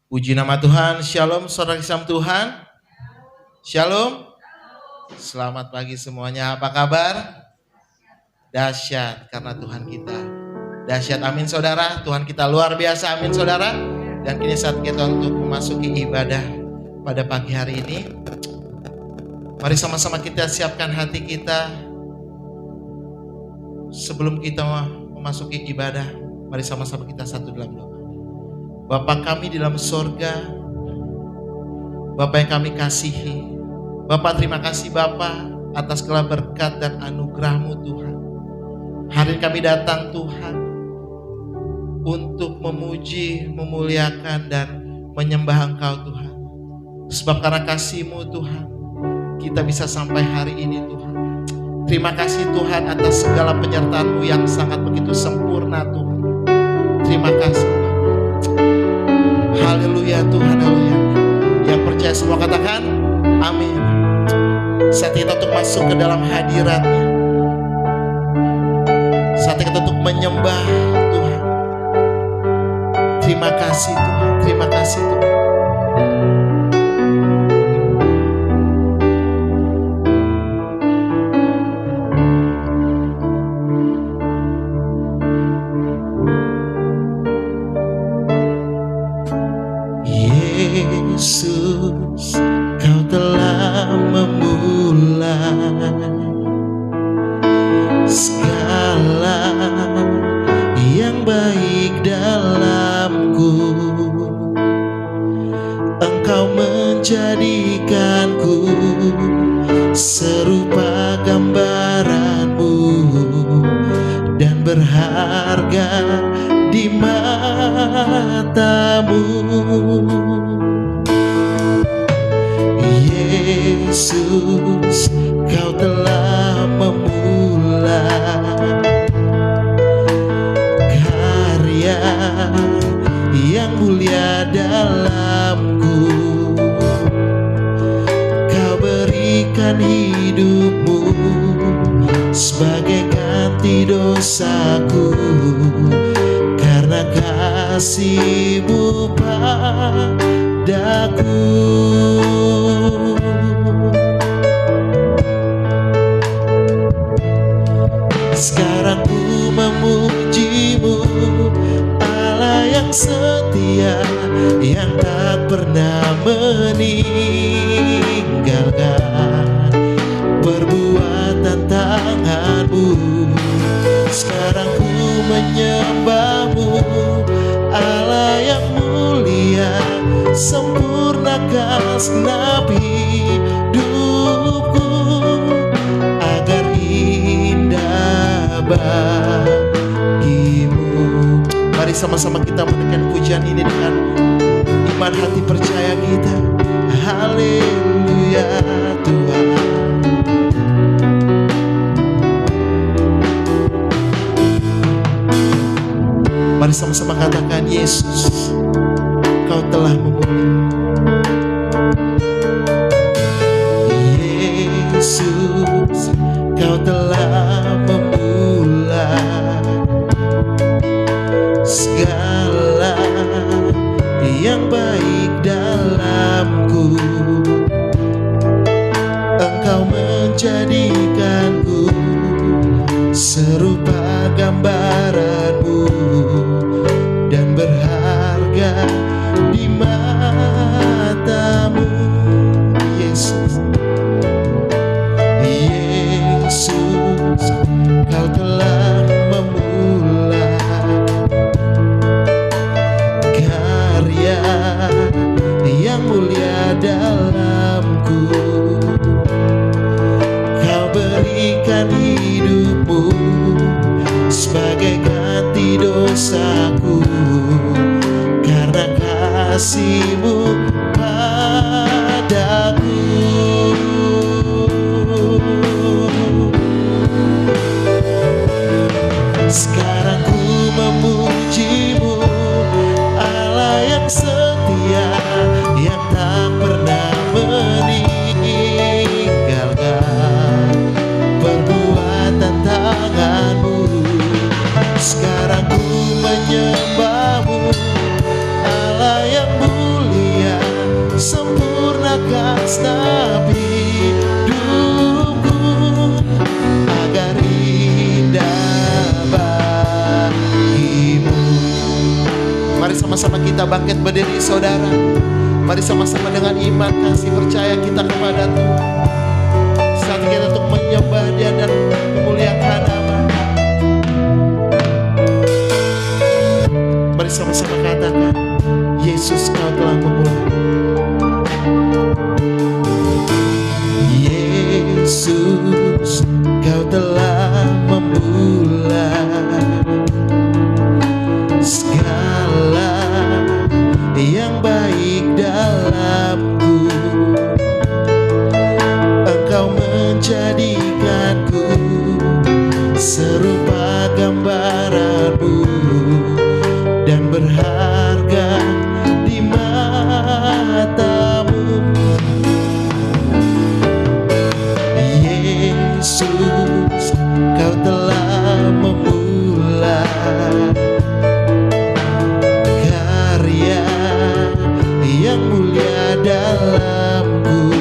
Puji nama Tuhan, Shalom saudara kisah Tuhan. Shalom. Selamat pagi semuanya, apa kabar? Dahsyat karena Tuhan kita. Dahsyat, amin saudara. Tuhan kita luar biasa, amin saudara. Dan kini saat kita untuk memasuki ibadah pada pagi hari ini. Mari sama-sama kita siapkan hati kita. Sebelum kita memasuki ibadah, mari sama-sama kita satu dalam doa. Bapa kami di dalam sorga, Bapa yang kami kasihi, Bapa terima kasih Bapa atas segala berkat dan anugerah-Mu Tuhan. Hari ini kami datang Tuhan untuk memuji, memuliakan dan menyembah Engkau Tuhan. Sebab karena kasih-Mu Tuhan, kita bisa sampai hari ini Tuhan. Terima kasih Tuhan atas segala penyertaan-Mu yang sangat begitu sempurna Tuhan. Terima kasih. Haleluya Tuhan, haleluya. Yang percaya semua katakan amin. Saat kita untuk masuk ke dalam hadirat-Nya, saat kita untuk menyembah Tuhan. Terima kasih Tuhan, terima kasih Tuhan. Yesus, Kau telah memulai segala yang baik dalamku. Engkau menjadikanku serupa gambaran-Mu dan berharga di mata-Mu. Yesus, Kau telah memulai karya yang mulia dalamku. Kau berikan hidup-Mu sebagai ganti dosaku. Karena kasih-Mu padaku. Sekarang ku memuji-Mu, Allah yang setia, yang tak pernah meninggalkan perbuatan tangan-Mu. Sekarang ku menyembah-Mu, Allah yang mulia, sempurnakan segenap hidupku agar indah bagi-Mu. Mari sama-sama kita menaikkan pujian ini dengan iman hati percaya kita. Haleluya Tuhan. Mari sama-sama katakan, Yesus, Kau telah memulai. Yesus, Kau telah memulai segala yang baik dalamku. Engkau menjadikanku serupa gambaran-Mu dan berharga di mata-Mu. Yesus, Yesus, Kau telah memulai karya yang mulia dalamku. Kau berikan hidup-Mu sebagai ganti dosaku. Karena kasih-Mu padaku. Sekarang ku memuji-Mu, Allah yang setia, yang tak pernah meninggalkan perbuatan tangan-Mu. Sekarang ku menyembah-Mu, Allah yang mulia, kita bangkit berdiri saudara. Mari sama-sama dengan iman, kasih, percaya kita kepada Tuhan. Saat kita untuk menyembah Dia dan memuliakan nama. Mari sama-sama katakan, Yesus Kau telah memulai. Yesus Kau telah memulai segala yang baik dalamku. Engkau menjadikanku serupa gambaranmu dan berharga di matamu. Yesus Kau telah memulai karya yang mulia dalamku.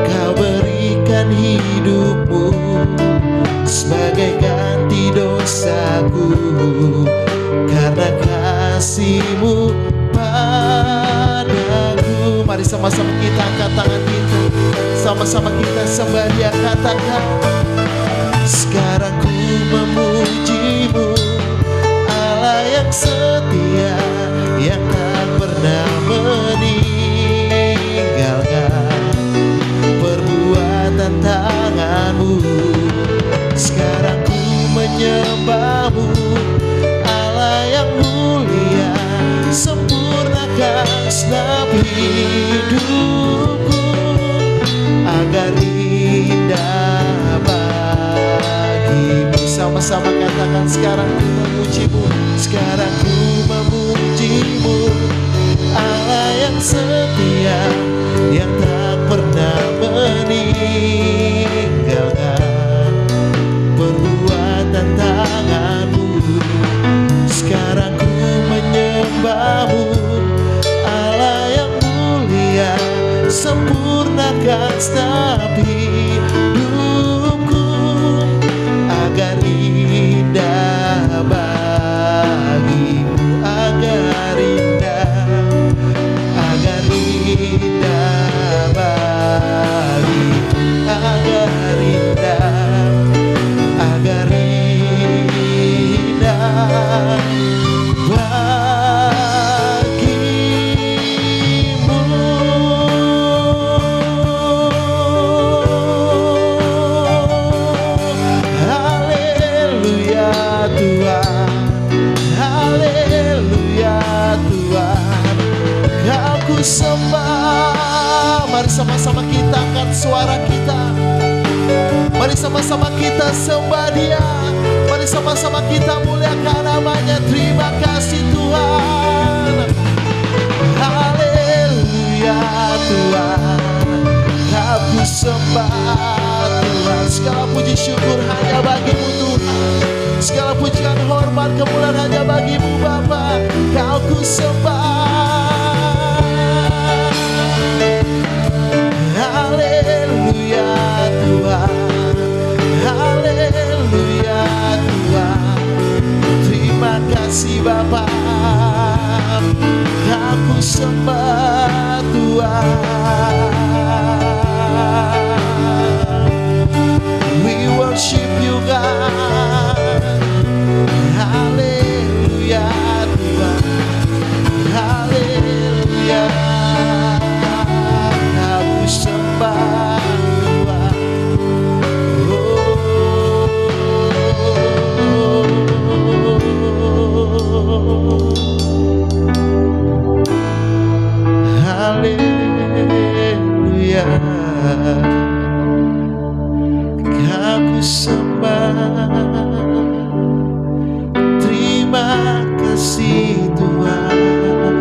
Kau berikan hidupmu sebagai ganti dosaku, karena kasih-Mu padaku. Mari sama-sama kita angkat tangan kita, sama-sama kita sembah Dia, katakan, sekarang ku memuji-Mu, Allah yang setia, yang tak pernah meninggalkan perbuatan tangan-Mu. Sekarang ku menyembah-Mu, Allah yang mulia, sempurnakan segenap hidupku agar indah bagimu. Sama-sama katakan, sekarang ku memuji-Mu, sekarang ku memuji-Mu, Allah yang setia, yang tak pernah meninggalkan perbuatan tangan-Mu. Sekarang ku menyembah-Mu, Allah yang mulia, sempurnakan segenap hidupku agar indah bagimu, agar indah bagimu, agar indah bagimu. Haleluya Tuhan, haleluya Tuhan, Kau ku sembah. Mari sama-sama kita angkat suara kita, mari sama-sama kita sembah Dia, mari sama-sama kita muliakan nama-Nya. Terima kasih Tuhan, haleluya Tuhan, Kau ku sembah Tuhan. Segala puji syukur hanya bagi-Mu Tuhan, segala pujian hormat kemuliaan hanya bagi-Mu Bapa. Kau ku sembah, haleluya Tuhan, haleluya Tuhan. Terima kasih Bapa, Kau ku sembah Tuhan. We worship You God, haleluya Tuhan, haleluya. Kau ku sembah Tuhan. Haleluya, Kau ku sembah. Terima kasih Tuhan.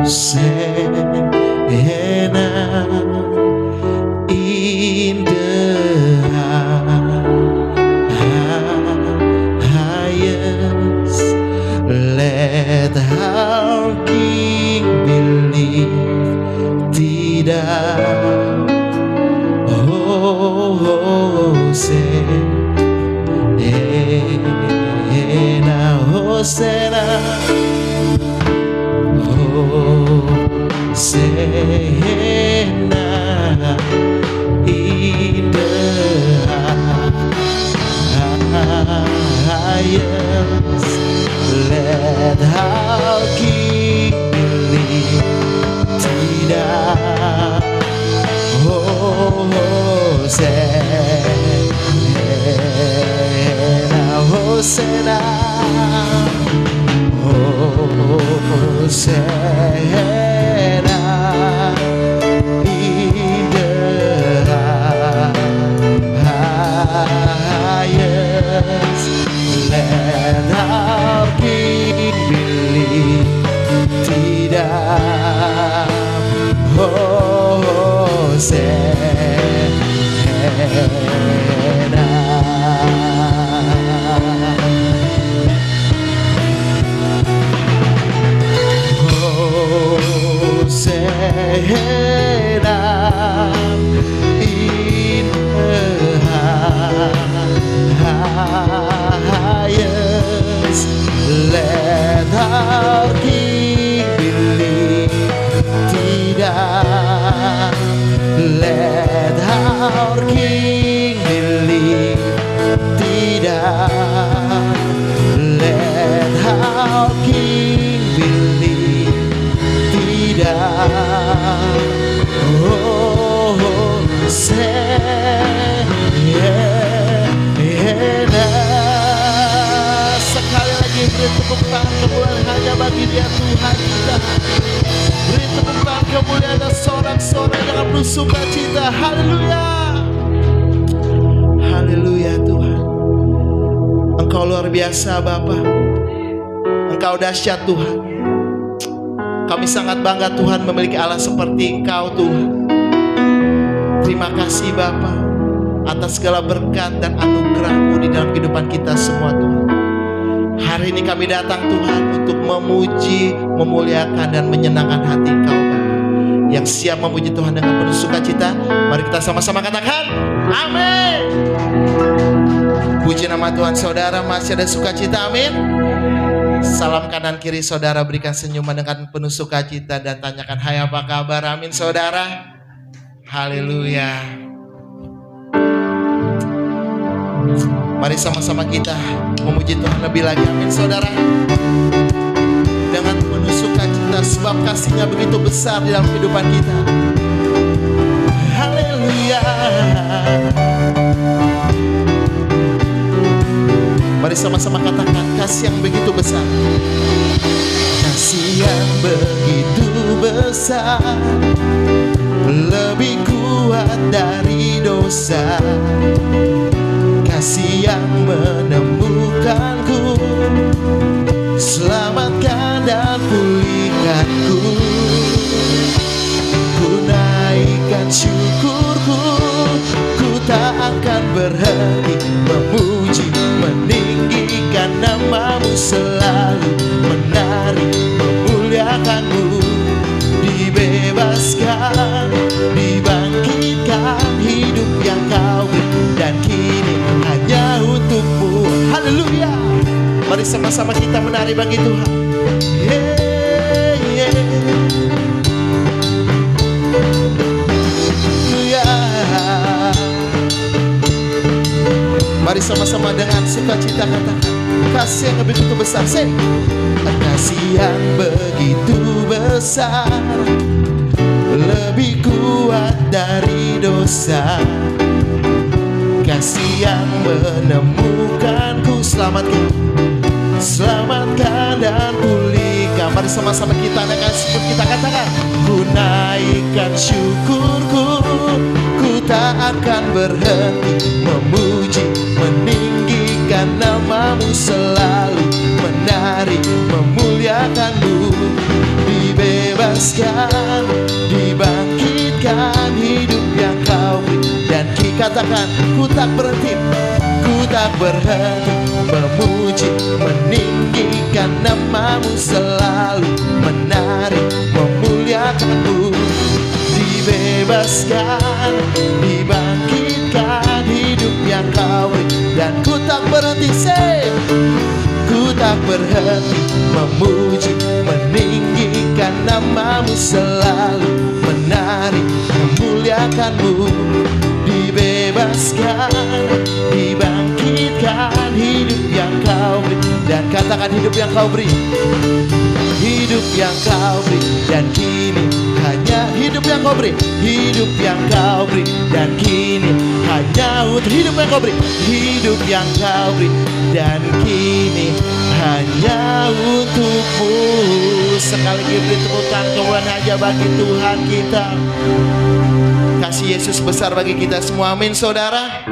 Hosana in the highest. Let our King be lifted up. Oh, Hosana Sena in the highest, let our King believe. Tidak, oh Hosena, Hosena, Hosena in the highest, let our King believe. Tidak, Hosena. Hosena in the highest, let our King believe. Tidak, let our King believe. Tidak, let our King believe. Tidak, oh Hosena. Sekali lagi beri tepuk tangan kemuliaan hanya bagi Dia Tuhan kita. Beri tepuk tangan kemuliaan dan sorak-sorai dengan penuh sukacita. Haleluya, haleluya Tuhan. Engkau luar biasa Bapa, Engkau dahsyat Tuhan. Kami sangat bangga Tuhan memiliki Allah seperti Engkau Tuhan. Terima kasih Bapa atas segala berkat dan anugerah-Mu di dalam kehidupan kita semua Tuhan. Hari ini kami datang Tuhan untuk memuji, memuliakan dan menyenangkan hati Engkau Bapa yang siap memuji Tuhan dengan penuh sukacita. Mari kita sama-sama katakan amin. Puji nama Tuhan. Saudara masih ada sukacita, amin. Salam kanan kiri saudara, berikan senyuman dengan penuh sukacita dan tanyakan hai apa kabar, amin saudara. Haleluya. Mari sama-sama kita memuji Tuhan lebih lagi, amin saudara. Dengan penuh sukacita sebab kasih-Nya begitu besar di dalam kehidupan kita. Haleluya. Mari sama-sama katakan kasih yang begitu besar. Kasih yang begitu besar, lebih kuat dari dosa. Kasih yang menemukanku, selamatkan dan pulihkanku. Ku naikkan syukurku, ku tak akan berhenti memuji, meninggikan nama-Mu selalu, menari, memuliakan-Mu. Dibebaskan, dibangkitkan, hidup yang Kau beri dan kini hanya untuk-Mu. Haleluya. Mari sama-sama kita menari bagi Tuhan. Yeah, yeah. Mari sama-sama dengan sukacita katakan kasih yang begitu besar. Say, kasih yang begitu besar, lebih kuat dari dosa. Kasih yang menemukanku, selamatkan dan pulihkan. Mari sama-sama kita dengan syukur kita katakan, ku naikkan syukurku, ku tak akan berhenti memuji, meninggikan nama-Mu selalu, menari, memuliakan-Mu. Dibebaskan, dibangkitkan, hidup yang Kau beri dan katakan, ku tak berhenti memuji, meninggikan nama-Mu selalu, menari, memuliakan-Mu. Dibebaskan, dibangkitkan, hidup yang Kau beri dan ku tak berhenti, ku tak berhenti memuji, meninggikan namamu selalu menari, memuliakanmu. Dibebaskan, dibangkitkan, hidup yang kau beri. Dan katakan hidup yang kau beri, hidup yang kau beri. Dan kini hanya hidup yang kau beri, hidup yang kau beri. Dan kini hanya untuk hidup yang kau beri, hidup yang kau beri. Dan kini hanya untukmu. Sekali lagi beri tepuk tangan kemuliaan aja bagi Tuhan kita. Kasih Yesus besar bagi kita semua, amin saudara.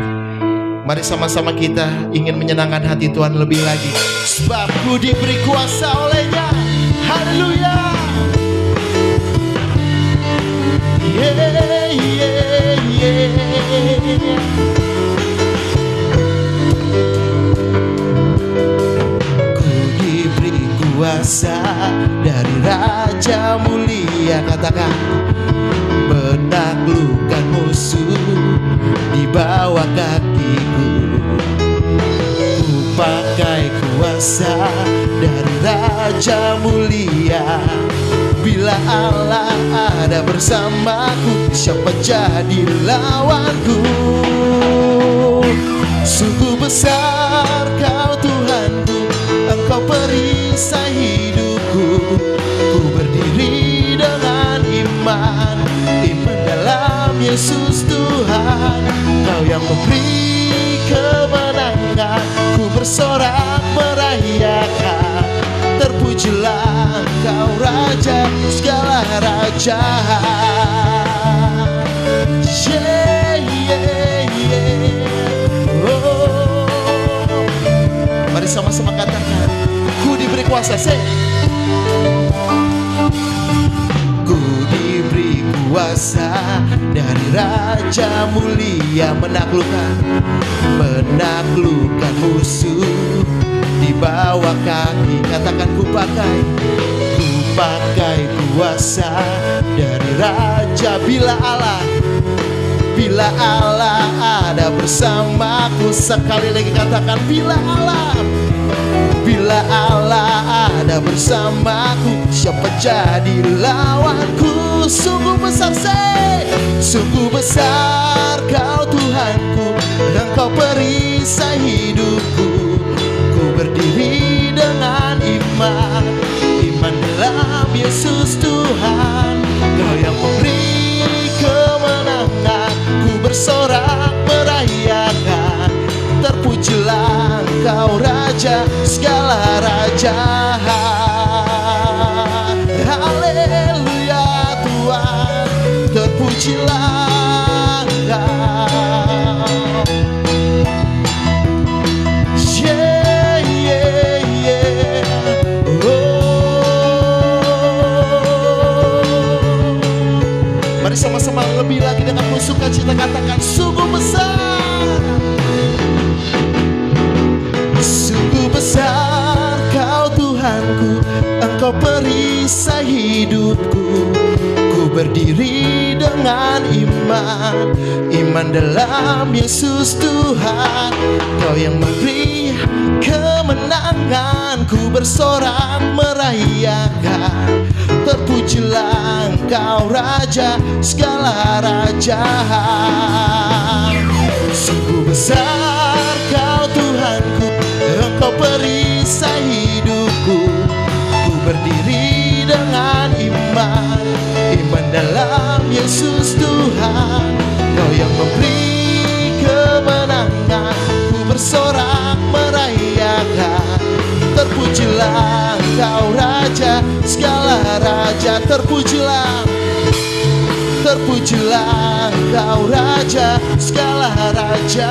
Mari sama-sama kita ingin menyenangkan hati Tuhan lebih lagi, sebab ku diberi kuasa olehnya. Haleluya. Yeah, yeah, yeah. Ku diberi kuasa dari Raja mulia, katakan, menaklukkan musuh di bawah kakiku. Ku pakai kuasa dari Raja mulia. Bila Allah ada bersamaku, siapa jadi lawanku? Sungguh besar kau Tuhanku, Engkau perisai hidupku. Ku berdiri dengan iman, iman dalam Yesus Tuhan. Kau yang memberi kemenangan, ku bersorak merayakan. Terpujilah Kau Raja segala raja. Yeah, yeah, yeah. Oh. Mari sama-sama katakan, ku diberi kuasa. Ku diberi kuasa dari Raja mulia, menaklukkan musuh di bawah kaki. Katakan, ku pakai kuasa dari Raja. Bila Allah ada bersamaku. Sekali lagi katakan, bila Allah ada bersamaku, siapa jadi lawanku? Sungguh besar, sungguh besar Kau Tuhanku, Engkau perisai hidupku. Ku berdiri dengan iman, iman dalam Yesus Tuhan. Kau yang memberi kemenangan, ku bersorak merayakan. Terpujilah Kau Raja segala raja. Haleluya Tuhan, terpujilah Kau. Yeah, yeah, yeah. Oh. Mari sama-sama lebih lagi dengan sukacita katakan, sungguh besar, sungguh besar Kau Tuhanku, Engkau perisai hidupku. Ku berdiri dengan iman, iman dalam Yesus Tuhan. Kau yang memberi kemenangan, ku bersorak merayakan. Terpujilah Engkau Raja segala raja. Sungguh besar Kau Tuhanku, Engkau perisai hidupku. Ku berdiri dengan iman, iman dalam Yesus Tuhan. Kau yang memberi kemenangan, ku bersorak merayakan. Terpujilah Kau Raja segala raja. Terpujilah Kau Raja segala raja.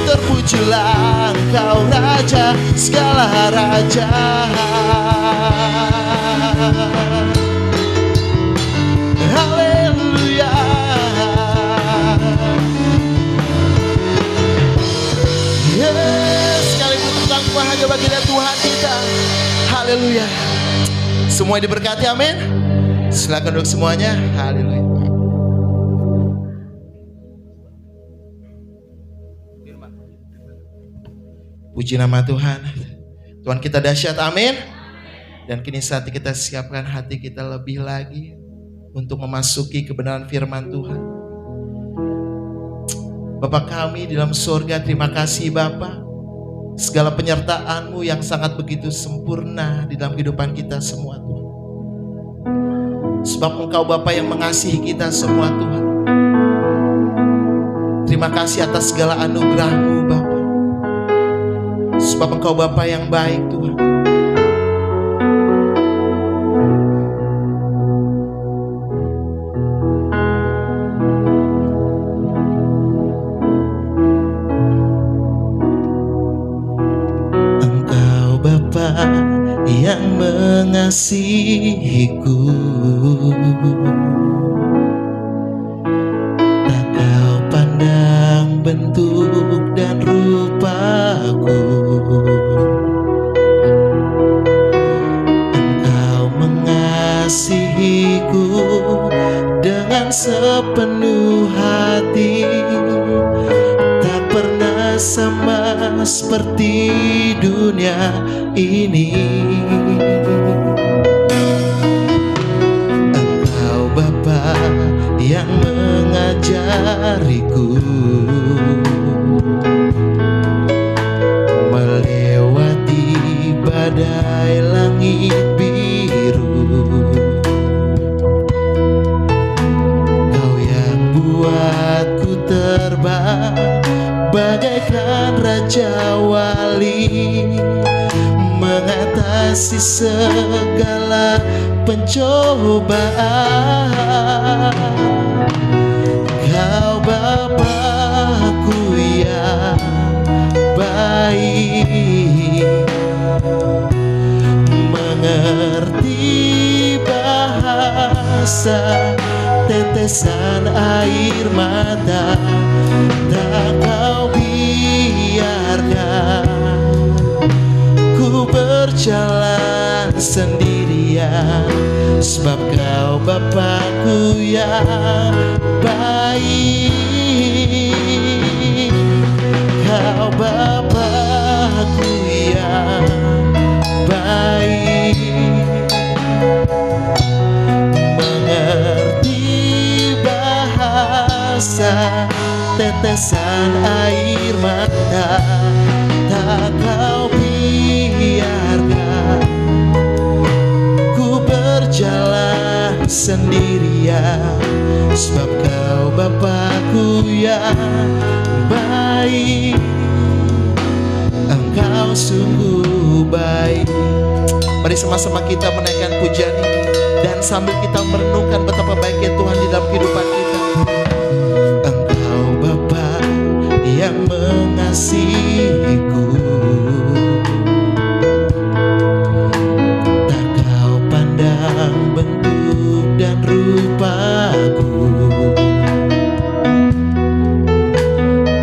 Terpujilah Kau Raja segala raja. Haleluya. Yes, sekali tepuk hanya bagi Tuhan kita. Haleluya. Semua diberkati, amin. Silakan duduk semuanya. Haleluya. Puji nama Tuhan. Tuhan kita dahsyat, amin. Dan kini saat kita siapkan hati kita lebih lagi untuk memasuki kebenaran firman Tuhan. Bapa kami di dalam surga, terima kasih Bapa. Segala penyertaan-Mu yang sangat begitu sempurna di dalam kehidupan kita semua Tuhan. Sebab Engkau Bapa yang mengasihi kita semua Tuhan. Terima kasih atas segala anugerah-Mu Bapa. Sebab Engkau Bapa yang baik Tuhan. Yang mengasihiku, tak kau pandang bentuk dan rupaku. Engkau mengasihiku dengan sepenuh hati, tak pernah sama seperti dunia ini. Engkau Bapa yang mengajariku melewati badai langit biru. Kau yang buatku terbang bagaikan raja wali, mengatasi segala pencobaan. Kau Bapa-Ku yang baik, mengerti bahasa tetesan air mata. Tak kau biarkan ku berjalan sendirian, sebab kau Bapa-Ku yang baik. Kau Bapa-Ku yang baik, mengerti bahasa tetesan air mata. Tak kau biarkan ku berjalan sendirian, sebab kau Bapa-Ku yang baik. Engkau sungguh baik. Mari sama-sama kita menaikkan pujian ini, dan sambil kita merenungkan betapa baiknya Tuhan di dalam kehidupan kita. Engkau Bapa yang mengasihiku, tak kau pandang bentuk dan rupaku.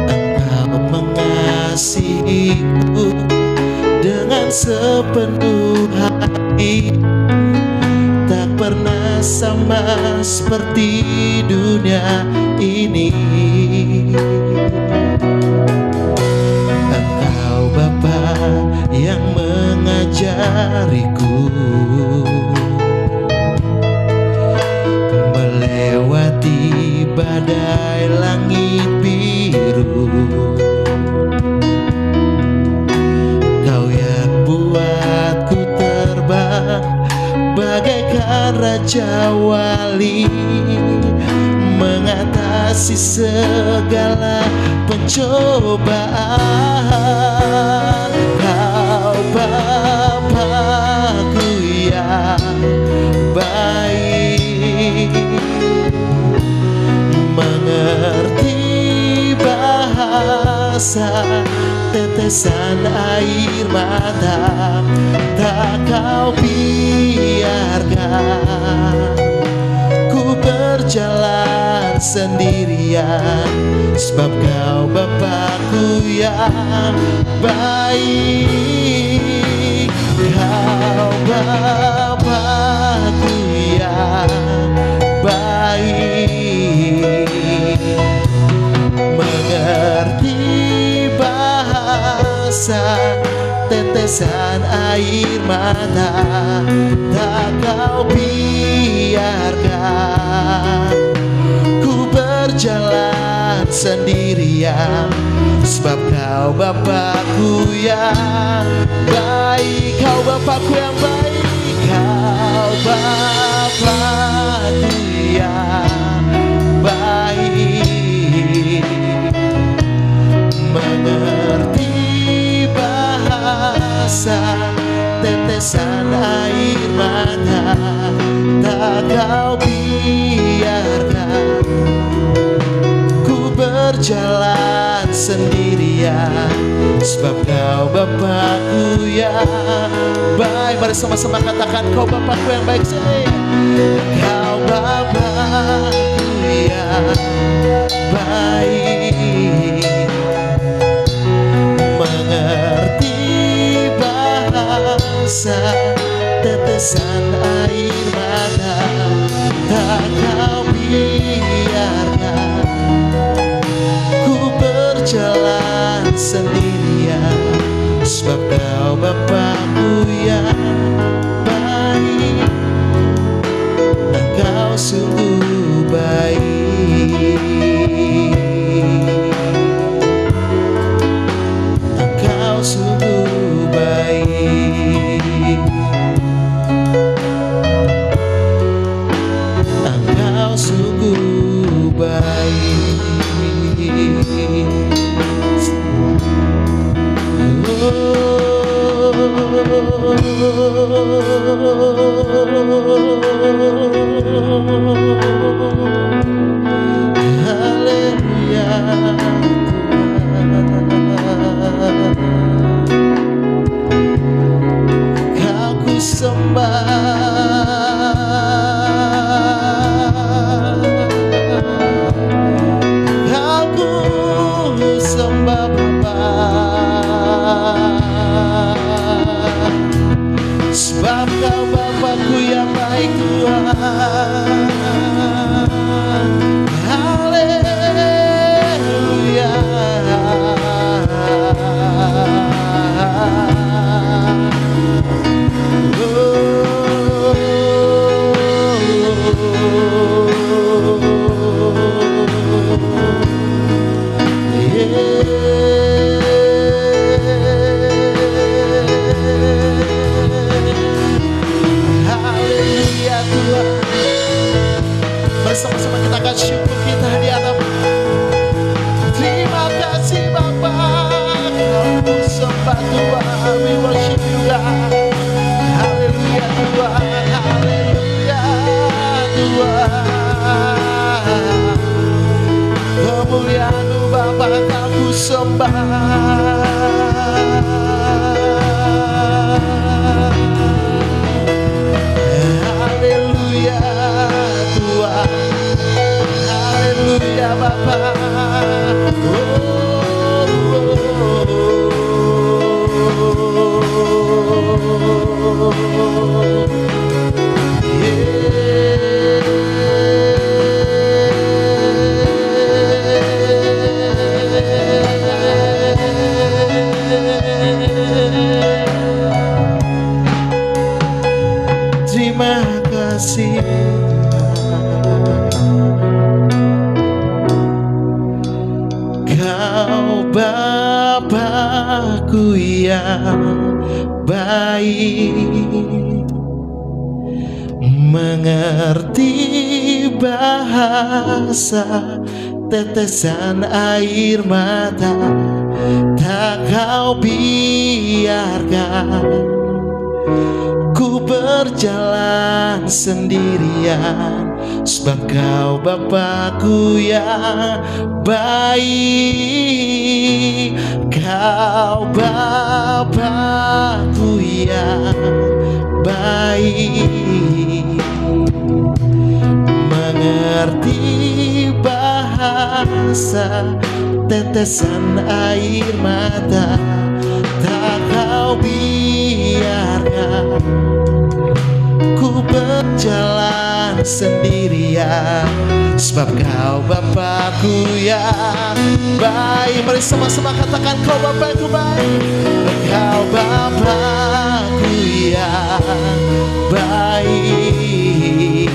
Engkau mengasihiku dengan sepenuh hati, tak pernah sama seperti dunia ini. Engkau Bapa yang mengajariku melewati badai langit biru. Kau yang buatku terbang bagaikan raja wali, mengatasi segala pencobaan. Kau Bapa-Ku yang baik, mengerti bahasa tetesan air mata. Tak kau biarkan ku berjalan sendirian, sebab kau Bapa-Ku yang baik. Kau Bapa-Ku yang baik, mengerti bahasa tetesan tetesan air mata tak kau biarkan ku berjalan sendirian, sebab kau Bapakku yang baik, kau Bapakku yang baik, kau Bapakku yang baik, mengerti bahasa tetesan air mata tak kau biarkan ku berjalan sendirian, sebab kau Bapakku yang baik. Mari sama-sama katakan, kau Bapakku yang baik. Kau Bapakku yang baik, mengerti bahasa tetesan air mata tak kau biarkan ku berjalan sendirian, sebab kau Bapakku yang baik, engkau sungguh baik, engkau sungguh baik, engkau sungguh baik. Haleluya Tuhan, kau ku sembah, kau ku sembah Bapa, sebab kau Bapakku yang baik Tuhan. Haleluya. Haleluya Tuhan. Bersama-sama kita akan syukur kita di atas. Terima kasih Bapa, kau sembah Tuhan, we worship you God. Haleluya Tuhan, haleluya Tuhan, kemuliaan-Mu Bapa kau sembah. Haleluya Tuhan, haleluya Bapa. Terima kasih kau Bapakku yang baik, mengerti bahasa tetesan air mata tak kau biarkan ku berjalan sendirian, sebab kau Bapakku yang baik, kau Bapakku yang baik, mengerti bahasa tetesan air mata tak kau biarkan ku berjalan sendirian, sebab Kau Bapakku yang baik. Mari sama-sama katakan, Kau Bapakku baik. Engkau Bapakku yang baik,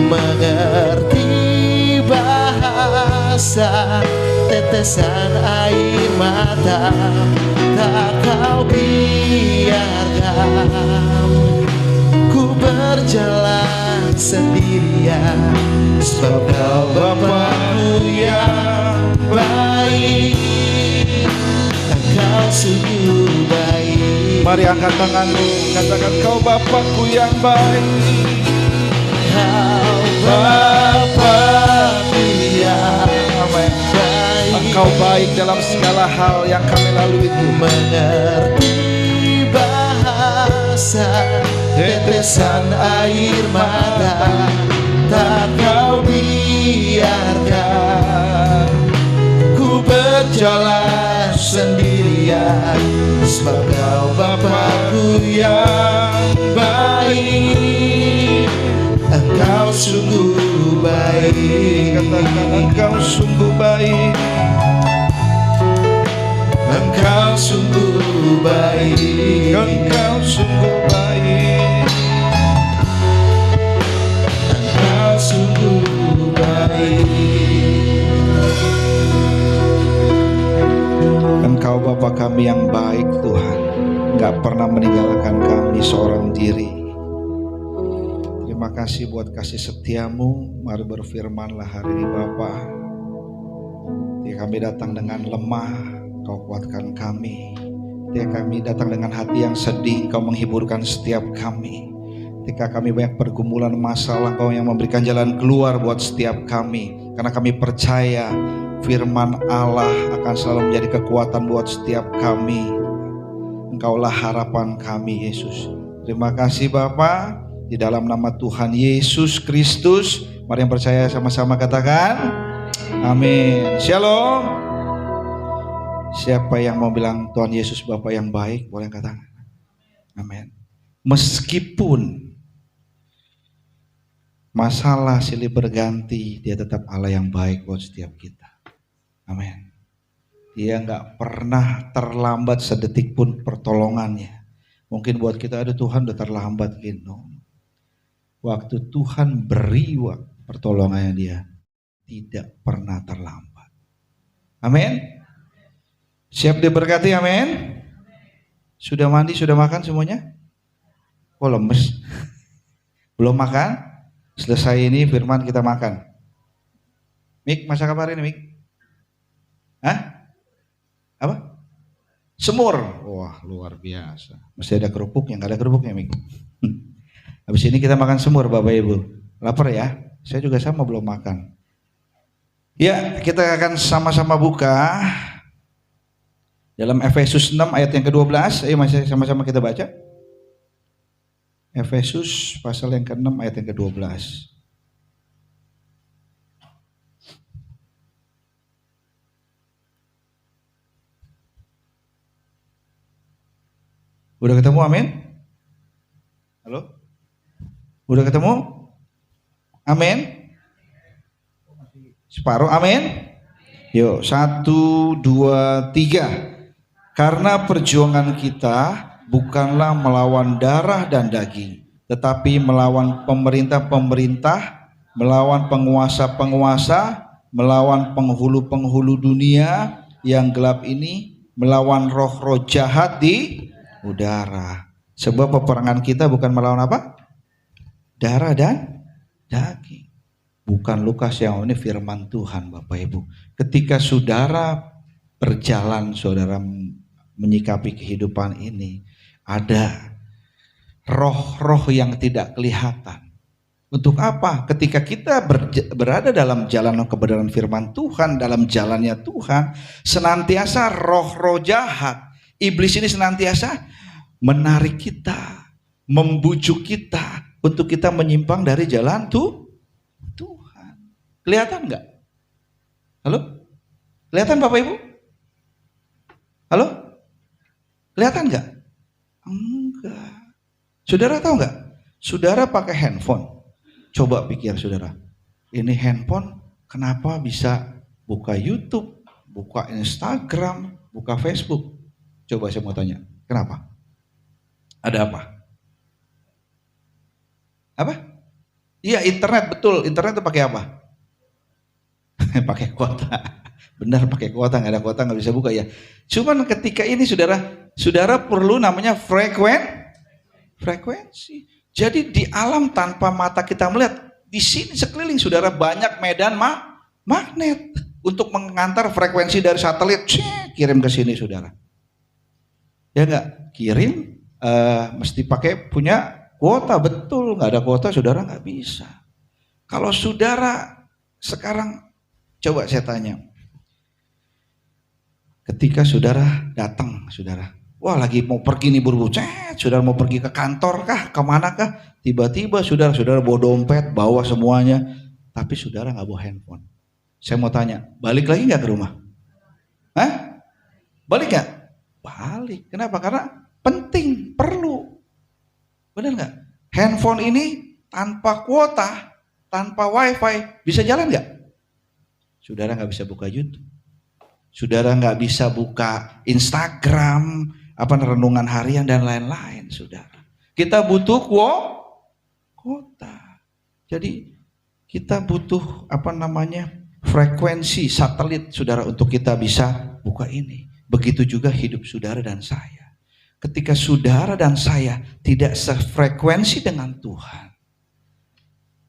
mengerti bahasa tetesan air mata, tak Kau biarkan ku berjalan sendirian, sebab Kau Bapakku yang baik. Engkau sungguh baik. Mari angkat tanganmu, katakan, Kau Bapakku yang baik. Kau Bapakku yang baik. Engkau baik dalam segala hal yang kami lalui itu. Mengerti bahasa tetesan air mata, tak Kau biarkan ku berjalan sendirian, sebab Kau Bapakku yang baik. Engkau sungguh baik. Katakan, Engkau sungguh baik. Engkau sungguh baik. Engkau sungguh baik. Engkau sungguh baik. Engkau Bapa kami yang baik Tuhan, gak pernah meninggalkan kami seorang diri. Terima kasih buat kasih setiamu. Mari berfirmanlah hari ini Bapa. Ketika kami datang dengan lemah, Kau kuatkan kami. Ketika kami datang dengan hati yang sedih, Kau menghiburkan setiap kami. Ketika kami banyak pergumulan masalah, Kau yang memberikan jalan keluar buat setiap kami. Karena kami percaya firman Allah akan selalu menjadi kekuatan buat setiap kami. Engkaulah harapan kami Yesus. Terima kasih Bapa. Di dalam nama Tuhan Yesus Kristus, mari yang percaya sama-sama katakan amin. Shalom. Siapa yang mau bilang Tuhan Yesus Bapa yang baik, boleh katakan amin. Meskipun masalah silih berganti, Dia tetap Allah yang baik buat setiap kita. Amin. Dia gak pernah terlambat sedetik pun pertolongannya. Mungkin buat kita, ada Tuhan udah terlambat gitu. Waktu Tuhan beri pertolongannya, Dia tidak pernah terlambat. Amin. Siap diberkati, amin. Sudah mandi, sudah makan semuanya? Oh lemes. Belum makan? Selesai ini firman kita makan. Mik, masak apa hari ini Mik? Hah? Apa? Semur. Wah luar biasa. Mesti ada kerupuknya, nggak ada kerupuknya Mik. Habis ini kita makan semur Bapak Ibu. Lapar ya? Saya juga sama belum makan. Ya, kita akan sama-sama buka dalam Efesus 6 ayat yang ke-12. Ayo masih sama-sama kita baca. Efesus pasal yang ke-6 ayat yang ke-12. Udah ketemu amin? Halo? Udah ketemu? Amin? Separuh amin? Yuk 1, 2, 3. Karena perjuangan kita bukanlah melawan darah dan daging, tetapi melawan pemerintah-pemerintah, melawan penguasa-penguasa, melawan penghulu-penghulu dunia yang gelap ini, melawan roh-roh jahat di udara. Sebab peperangan kita bukan melawan apa? Darah dan daging. Bukan Lukas yang ini firman Tuhan Bapak Ibu. Ketika saudara berjalan, saudara menyikapi kehidupan ini, ada roh-roh yang tidak kelihatan. Untuk apa? Ketika kita berada dalam jalan kebenaran firman Tuhan, dalam jalannya Tuhan, senantiasa roh-roh jahat, iblis ini senantiasa menarik kita, membujuk kita untuk kita menyimpang dari jalan Tuhan. Kelihatan nggak? Halo? Kelihatan Bapak Ibu? Halo? Kelihatan nggak? Enggak. Saudara tahu nggak? Saudara pakai handphone. Coba pikir saudara. ini handphone kenapa bisa buka YouTube, buka Instagram, buka Facebook? Coba saya mau tanya, kenapa? Ada apa? Apa? Iya, internet, betul. Internet itu pakai apa? Pakai kuota. Benar, pakai kuota, nggak ada kuota nggak bisa buka ya. Cuman ketika ini saudara perlu namanya frekuensi. Jadi di alam tanpa mata kita melihat, di sini sekeliling saudara banyak medan magnet untuk mengantar frekuensi dari satelit, kirim ke sini saudara. Ya nggak, kirim mesti pakai punya kuota, betul. Nggak ada kuota saudara nggak bisa. Kalau saudara sekarang, coba saya tanya, ketika saudara datang, saudara, wah lagi mau pergi nih buru-buru, saudara mau pergi ke kantor kah, kemana kah, tiba-tiba saudara bawa dompet, bawa semuanya, tapi saudara nggak bawa handphone. Saya mau tanya, balik lagi nggak ke rumah? Hah? Balik nggak? Balik. Kenapa? Karena penting, perlu. Benar nggak? Handphone ini tanpa kuota, tanpa wifi, bisa jalan nggak? Saudara nggak bisa buka YouTube. Saudara nggak bisa buka Instagram, renungan harian dan lain-lain, saudara. Kita butuh kuota. Jadi kita butuh frekuensi satelit, saudara, untuk kita bisa buka ini. Begitu juga hidup saudara dan saya. Ketika saudara dan saya tidak sefrekuensi dengan Tuhan,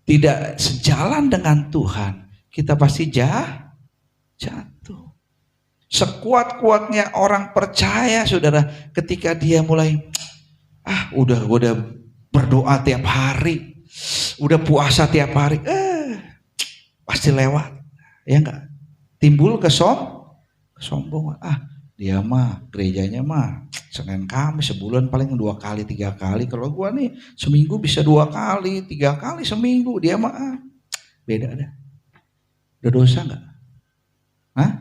tidak sejalan dengan Tuhan, kita pasti jatuh. Sekuat-kuatnya orang percaya, saudara, ketika dia mulai udah berdoa tiap hari, udah puasa tiap hari, pasti lewat, ya enggak? Timbul kesombongan. Dia mah gerejanya mah Senin Kamis sebulan paling 2 kali 3 kali. Kalau gua nih seminggu bisa 2 kali 3 kali seminggu. Dia mah beda dah. Udah dosa nggak? Hah?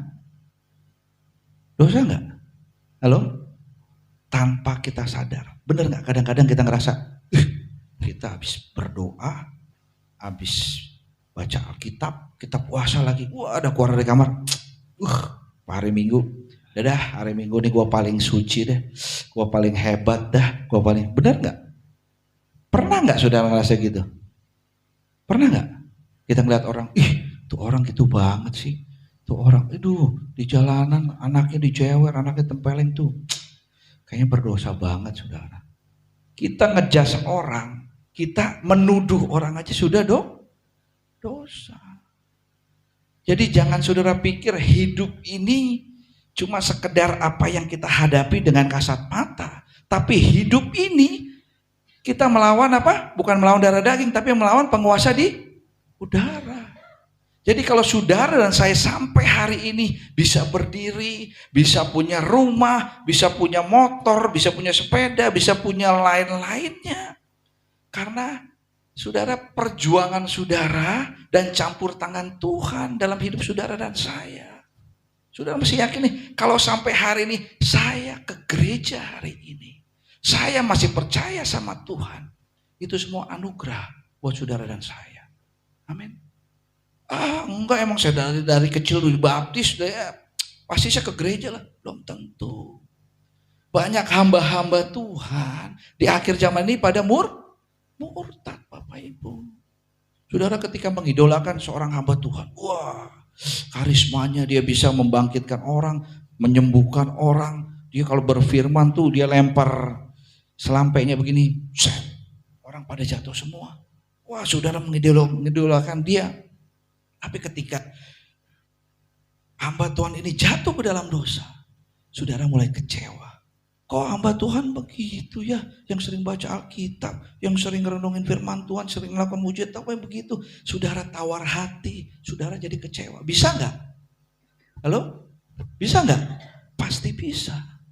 Dosa nggak? Halo? Tanpa kita sadar. Bener nggak? Kadang-kadang kita ngerasa kita habis berdoa, habis baca Alkitab, kita puasa lagi. Wah, ada keluar dari kamar. Hari Minggu, dadah, hari Minggu nih gue paling suci deh, gue paling hebat dah, gue paling, bener nggak? Pernah nggak saudara ngerasa gitu? Pernah nggak? Kita ngeliat orang, tuh orang gitu banget sih, tuh orang, di jalanan anaknya dijewer, anaknya tempeleng tuh, kayaknya berdosa banget saudara. Kita ngejas orang, kita menuduh orang aja sudah dosa. Jadi jangan saudara pikir hidup ini cuma sekedar apa yang kita hadapi dengan kasat mata. Tapi hidup ini kita melawan apa? Bukan melawan darah daging, tapi melawan penguasa di udara. Jadi kalau saudara dan saya sampai hari ini bisa berdiri, bisa punya rumah, bisa punya motor, bisa punya sepeda, bisa punya lain-lainnya. Karena saudara, perjuangan saudara dan campur tangan Tuhan dalam hidup saudara dan saya. Saudara mesti yakin nih, kalau sampai hari ini saya ke gereja hari ini, saya masih percaya sama Tuhan, itu semua anugerah buat saudara dan saya. Amin. Enggak, emang saya dari kecil dibaptis, pasti saya ke gereja lah. Belum tentu. Banyak hamba-hamba Tuhan di akhir zaman ini pada murtad, Bapak Ibu. Saudara, ketika mengidolakan seorang hamba Tuhan, wah, karismanya dia bisa membangkitkan orang, menyembuhkan orang. Dia kalau berfirman tuh dia lempar selampainya begini, orang pada jatuh semua. Wah, saudara mengidolakan dia. Tapi ketika hamba Tuhan ini jatuh ke dalam dosa, saudara mulai kecewa. Kok hamba Tuhan begitu ya, yang sering baca Alkitab, yang sering renungin firman Tuhan, sering melakukan mujizat, apa yang begitu? Saudara tawar hati, saudara jadi kecewa. Bisa nggak? Halo? Bisa nggak? Pasti bisa.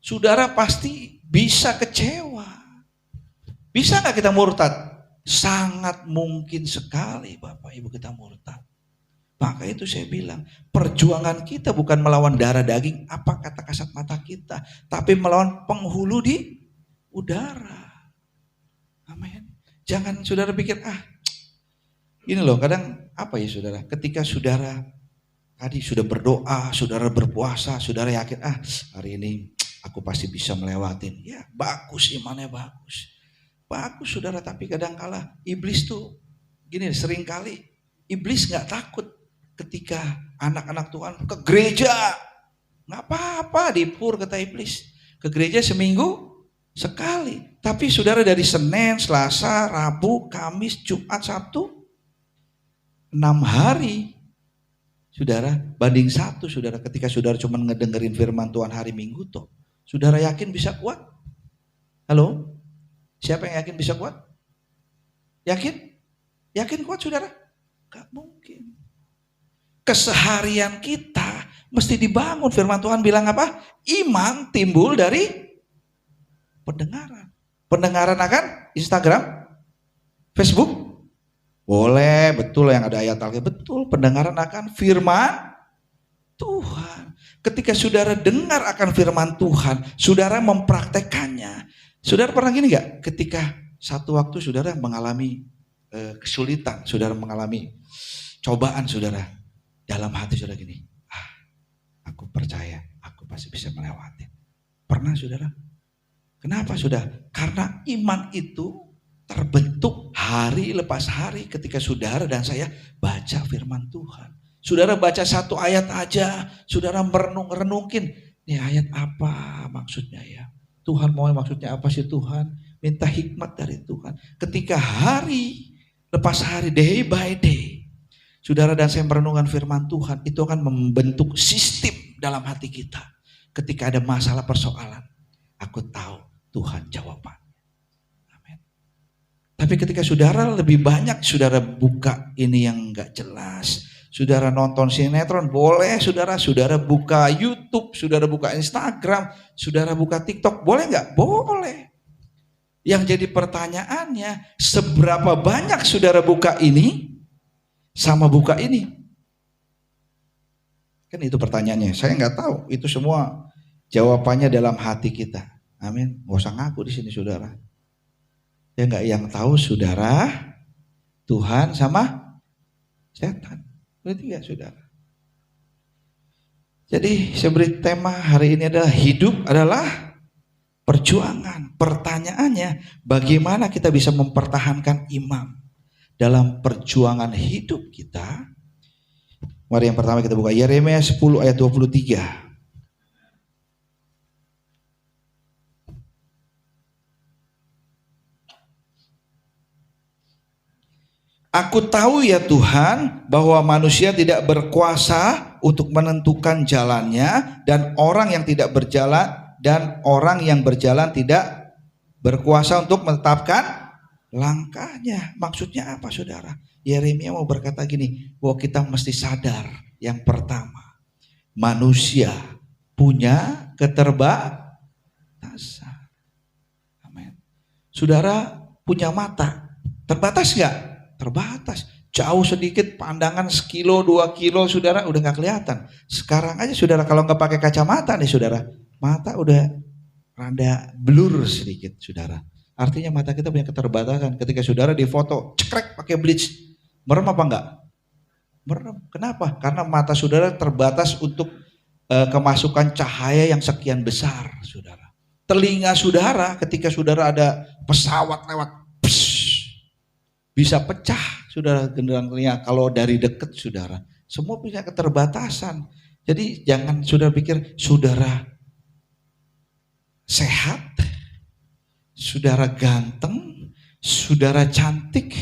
Saudara pasti bisa kecewa. Bisa nggak kita murtad? Sangat mungkin sekali Bapak Ibu kita murtad. Maka itu saya bilang, perjuangan kita bukan melawan darah daging, apa kata kasat mata kita, tapi melawan penghulu di udara. Amin. Jangan saudara pikir, Ini loh kadang apa ya saudara, ketika saudara tadi sudah berdoa, saudara berpuasa, saudara yakin hari ini aku pasti bisa melewatin. Ya bagus, imannya bagus. Bagus saudara, tapi kadangkala iblis tuh gini, sering kali iblis gak takut ketika anak-anak Tuhan ke gereja. Gak apa-apa dipur kata iblis. Ke gereja seminggu sekali. Tapi saudara dari Senin, Selasa, Rabu, Kamis, Jumat, Sabtu 6 hari. Saudara, banding 1 saudara, ketika saudara cuma ngedengerin firman Tuhan hari Minggu toh. Saudara yakin bisa kuat? Halo? Siapa yang yakin bisa kuat? Yakin? Yakin kuat saudara? Gak mungkin. Keseharian kita mesti dibangun. Firman Tuhan bilang apa? Iman timbul dari pendengaran. Pendengaran akan Instagram, Facebook? Boleh, betul yang ada ayat Alkitab, betul. Pendengaran akan firman Tuhan. Ketika saudara dengar akan firman Tuhan, saudara mempraktekannya. Saudara pernah gini gak? Ketika satu waktu saudara mengalami kesulitan, saudara mengalami cobaan saudara. Dalam hati saudara gini, aku percaya aku pasti bisa melewati. Pernah saudara? Kenapa saudara? Karena iman itu terbentuk hari lepas hari ketika saudara dan saya baca firman Tuhan. Saudara baca satu ayat aja, saudara merenung-renungin, ini ayat apa maksudnya ya? Tuhan mau maksudnya apa sih Tuhan? Minta hikmat dari Tuhan. Ketika hari lepas hari, day by day, saudara dan saya merenungkan firman Tuhan, itu akan membentuk sistem dalam hati kita. Ketika ada masalah persoalan, aku tahu Tuhan jawaban. Tapi ketika saudara lebih banyak saudara buka ini yang gak jelas, saudara nonton sinetron, boleh saudara buka YouTube, saudara buka Instagram, saudara buka TikTok, boleh gak? Boleh. Yang jadi pertanyaannya, seberapa banyak saudara buka ini sama buka ini? Kan itu pertanyaannya, saya gak tahu, itu semua jawabannya dalam hati kita. Amin. Gak usah ngaku di sini saudara. Ya enggak, yang tahu saudara, Tuhan sama setan. Berarti enggak saudara? Jadi saya beri tema hari ini adalah hidup adalah perjuangan. Pertanyaannya, bagaimana kita bisa mempertahankan iman dalam perjuangan hidup kita? Mari yang pertama kita buka Yeremia 10 ayat 23. Aku tahu ya Tuhan bahwa manusia tidak berkuasa untuk menentukan jalannya dan orang yang berjalan tidak berkuasa untuk menetapkan langkahnya. Maksudnya apa saudara? Yeremia mau berkata gini, bahwa kita mesti sadar yang pertama, manusia punya keterbatasan. Amin. Saudara punya mata, terbatas gak? Terbatas, jauh sedikit pandangan 1 kilo 2 kilo saudara udah gak kelihatan. Sekarang aja saudara kalau gak pakai kacamata nih saudara, mata udah rada blur sedikit saudara. Artinya mata kita punya keterbatasan. Ketika saudara di foto cekrek pakai bleach, merem apa enggak? Merem. Kenapa? Karena mata saudara terbatas untuk kemasukan cahaya yang sekian besar saudara. Telinga saudara ketika saudara ada pesawat lewat, bisa pecah saudara genderang telinga kalau dari dekat saudara. Semua punya keterbatasan. Jadi jangan saudara pikir saudara sehat, saudara ganteng, saudara cantik,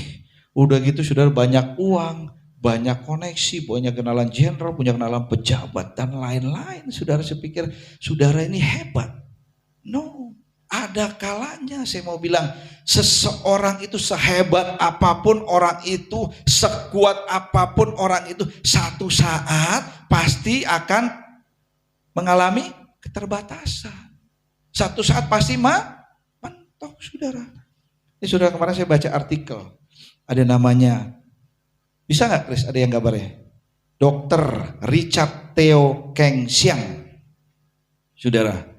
udah gitu saudara banyak uang, banyak koneksi, banyak kenalan jenderal, punya kenalan pejabat dan lain-lain. Saudara sepikir saudara ini hebat. No. Ada kalanya saya mau bilang, seseorang itu sehebat apapun orang itu, sekuat apapun orang itu, satu saat pasti akan mengalami keterbatasan. Satu saat pasti mentok saudara. Ini saudara, kemarin saya baca artikel, ada namanya, bisa gak Chris, ada yang gambarnya? Dr. Richard Theo Keng Siang. Saudara,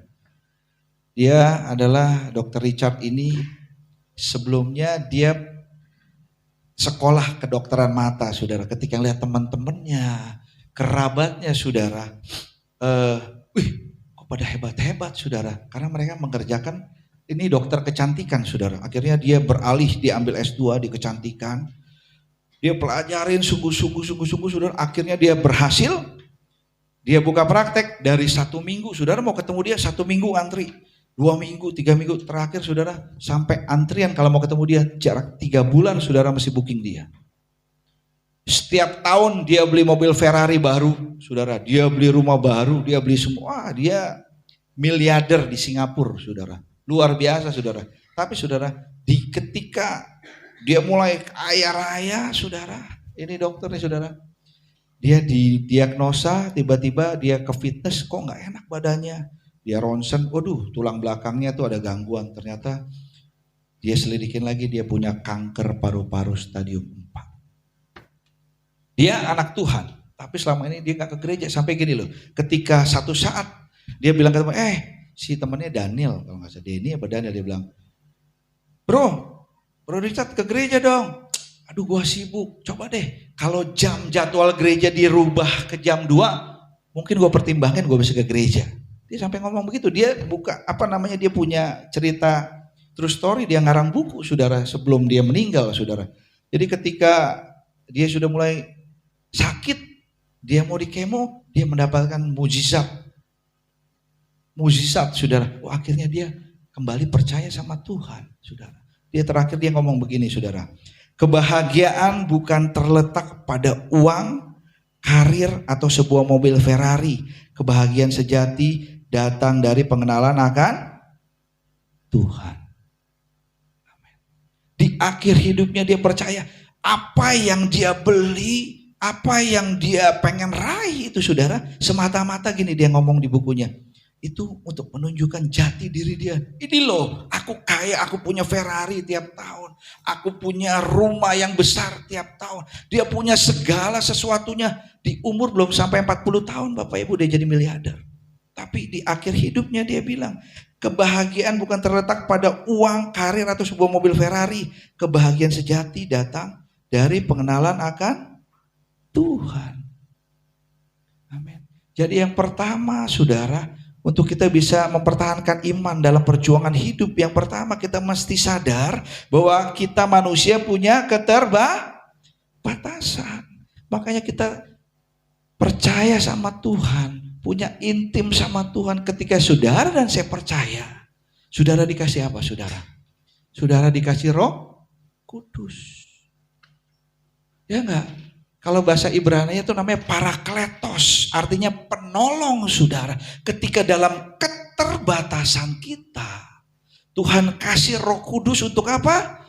dia adalah Dr. Richard ini sebelumnya dia sekolah kedokteran mata, saudara. Ketika lihat teman-temannya, kerabatnya, saudara. Wih, kok pada hebat-hebat, saudara. Karena mereka mengerjakan, ini dokter kecantikan, saudara. Akhirnya dia beralih, dia ambil S2 di kecantikan. Dia pelajarin sungguh-sungguh, saudara. Akhirnya dia berhasil. Dia buka praktek dari 1 minggu, saudara mau ketemu dia 1 minggu antri. 2 minggu, 3 minggu terakhir, saudara, sampai antrian kalau mau ketemu dia jarak 3 bulan, saudara masih booking dia. Setiap tahun dia beli mobil Ferrari baru, saudara. Dia beli rumah baru, dia beli semua. Dia miliarder di Singapura, saudara. Luar biasa, saudara. Tapi saudara, ketika dia mulai kaya raya, saudara. Ini dokternya, saudara. Dia didiagnosa, tiba-tiba dia ke fitness, kok nggak enak badannya. Dia ronsen, waduh tulang belakangnya tuh ada gangguan. Ternyata dia selidikin lagi, dia punya kanker paru-paru stadium 4. Dia anak Tuhan, tapi selama ini dia gak ke gereja. Sampai gini loh, ketika satu saat dia bilang ke teman, si temannya Daniel, kalau gak salah Denny apa Daniel, dia bilang, Bro Richard ke gereja dong. Aduh gua sibuk, coba deh kalau jadwal gereja dirubah ke jam 2, mungkin gua pertimbangin gua bisa ke gereja. Dia sampai ngomong begitu, dia dia punya cerita true story, dia ngarang buku, saudara, sebelum dia meninggal, saudara. Jadi ketika dia sudah mulai sakit, dia mau di kemo, dia mendapatkan mujizat, saudara. Akhirnya dia kembali percaya sama Tuhan, saudara. Dia terakhir dia ngomong begini, saudara. Kebahagiaan bukan terletak pada uang, karir, atau sebuah mobil Ferrari. Kebahagiaan sejati datang dari pengenalan akan Tuhan. Amin. Di akhir hidupnya dia percaya apa yang dia beli, apa yang dia pengen raih itu, saudara, semata-mata gini dia ngomong di bukunya. Itu untuk menunjukkan jati diri dia. Ini loh, aku kaya, aku punya Ferrari tiap tahun. Aku punya rumah yang besar tiap tahun. Dia punya segala sesuatunya. Di umur belum sampai 40 tahun Bapak Ibu dia jadi miliarder. Tapi di akhir hidupnya dia bilang, kebahagiaan bukan terletak pada uang, karir, atau sebuah mobil Ferrari. Kebahagiaan sejati datang dari pengenalan akan Tuhan. Amin. Jadi yang pertama, saudara, untuk kita bisa mempertahankan iman dalam perjuangan hidup, yang pertama kita mesti sadar bahwa kita manusia punya keterbatasan. Makanya kita percaya sama Tuhan, punya intim sama Tuhan. Ketika saudara dan saya percaya, saudara dikasih apa, saudara? Saudara dikasih Roh Kudus. Ya enggak? Kalau bahasa Ibrani itu namanya parakletos, artinya penolong, saudara. Ketika dalam keterbatasan kita, Tuhan kasih Roh Kudus untuk apa?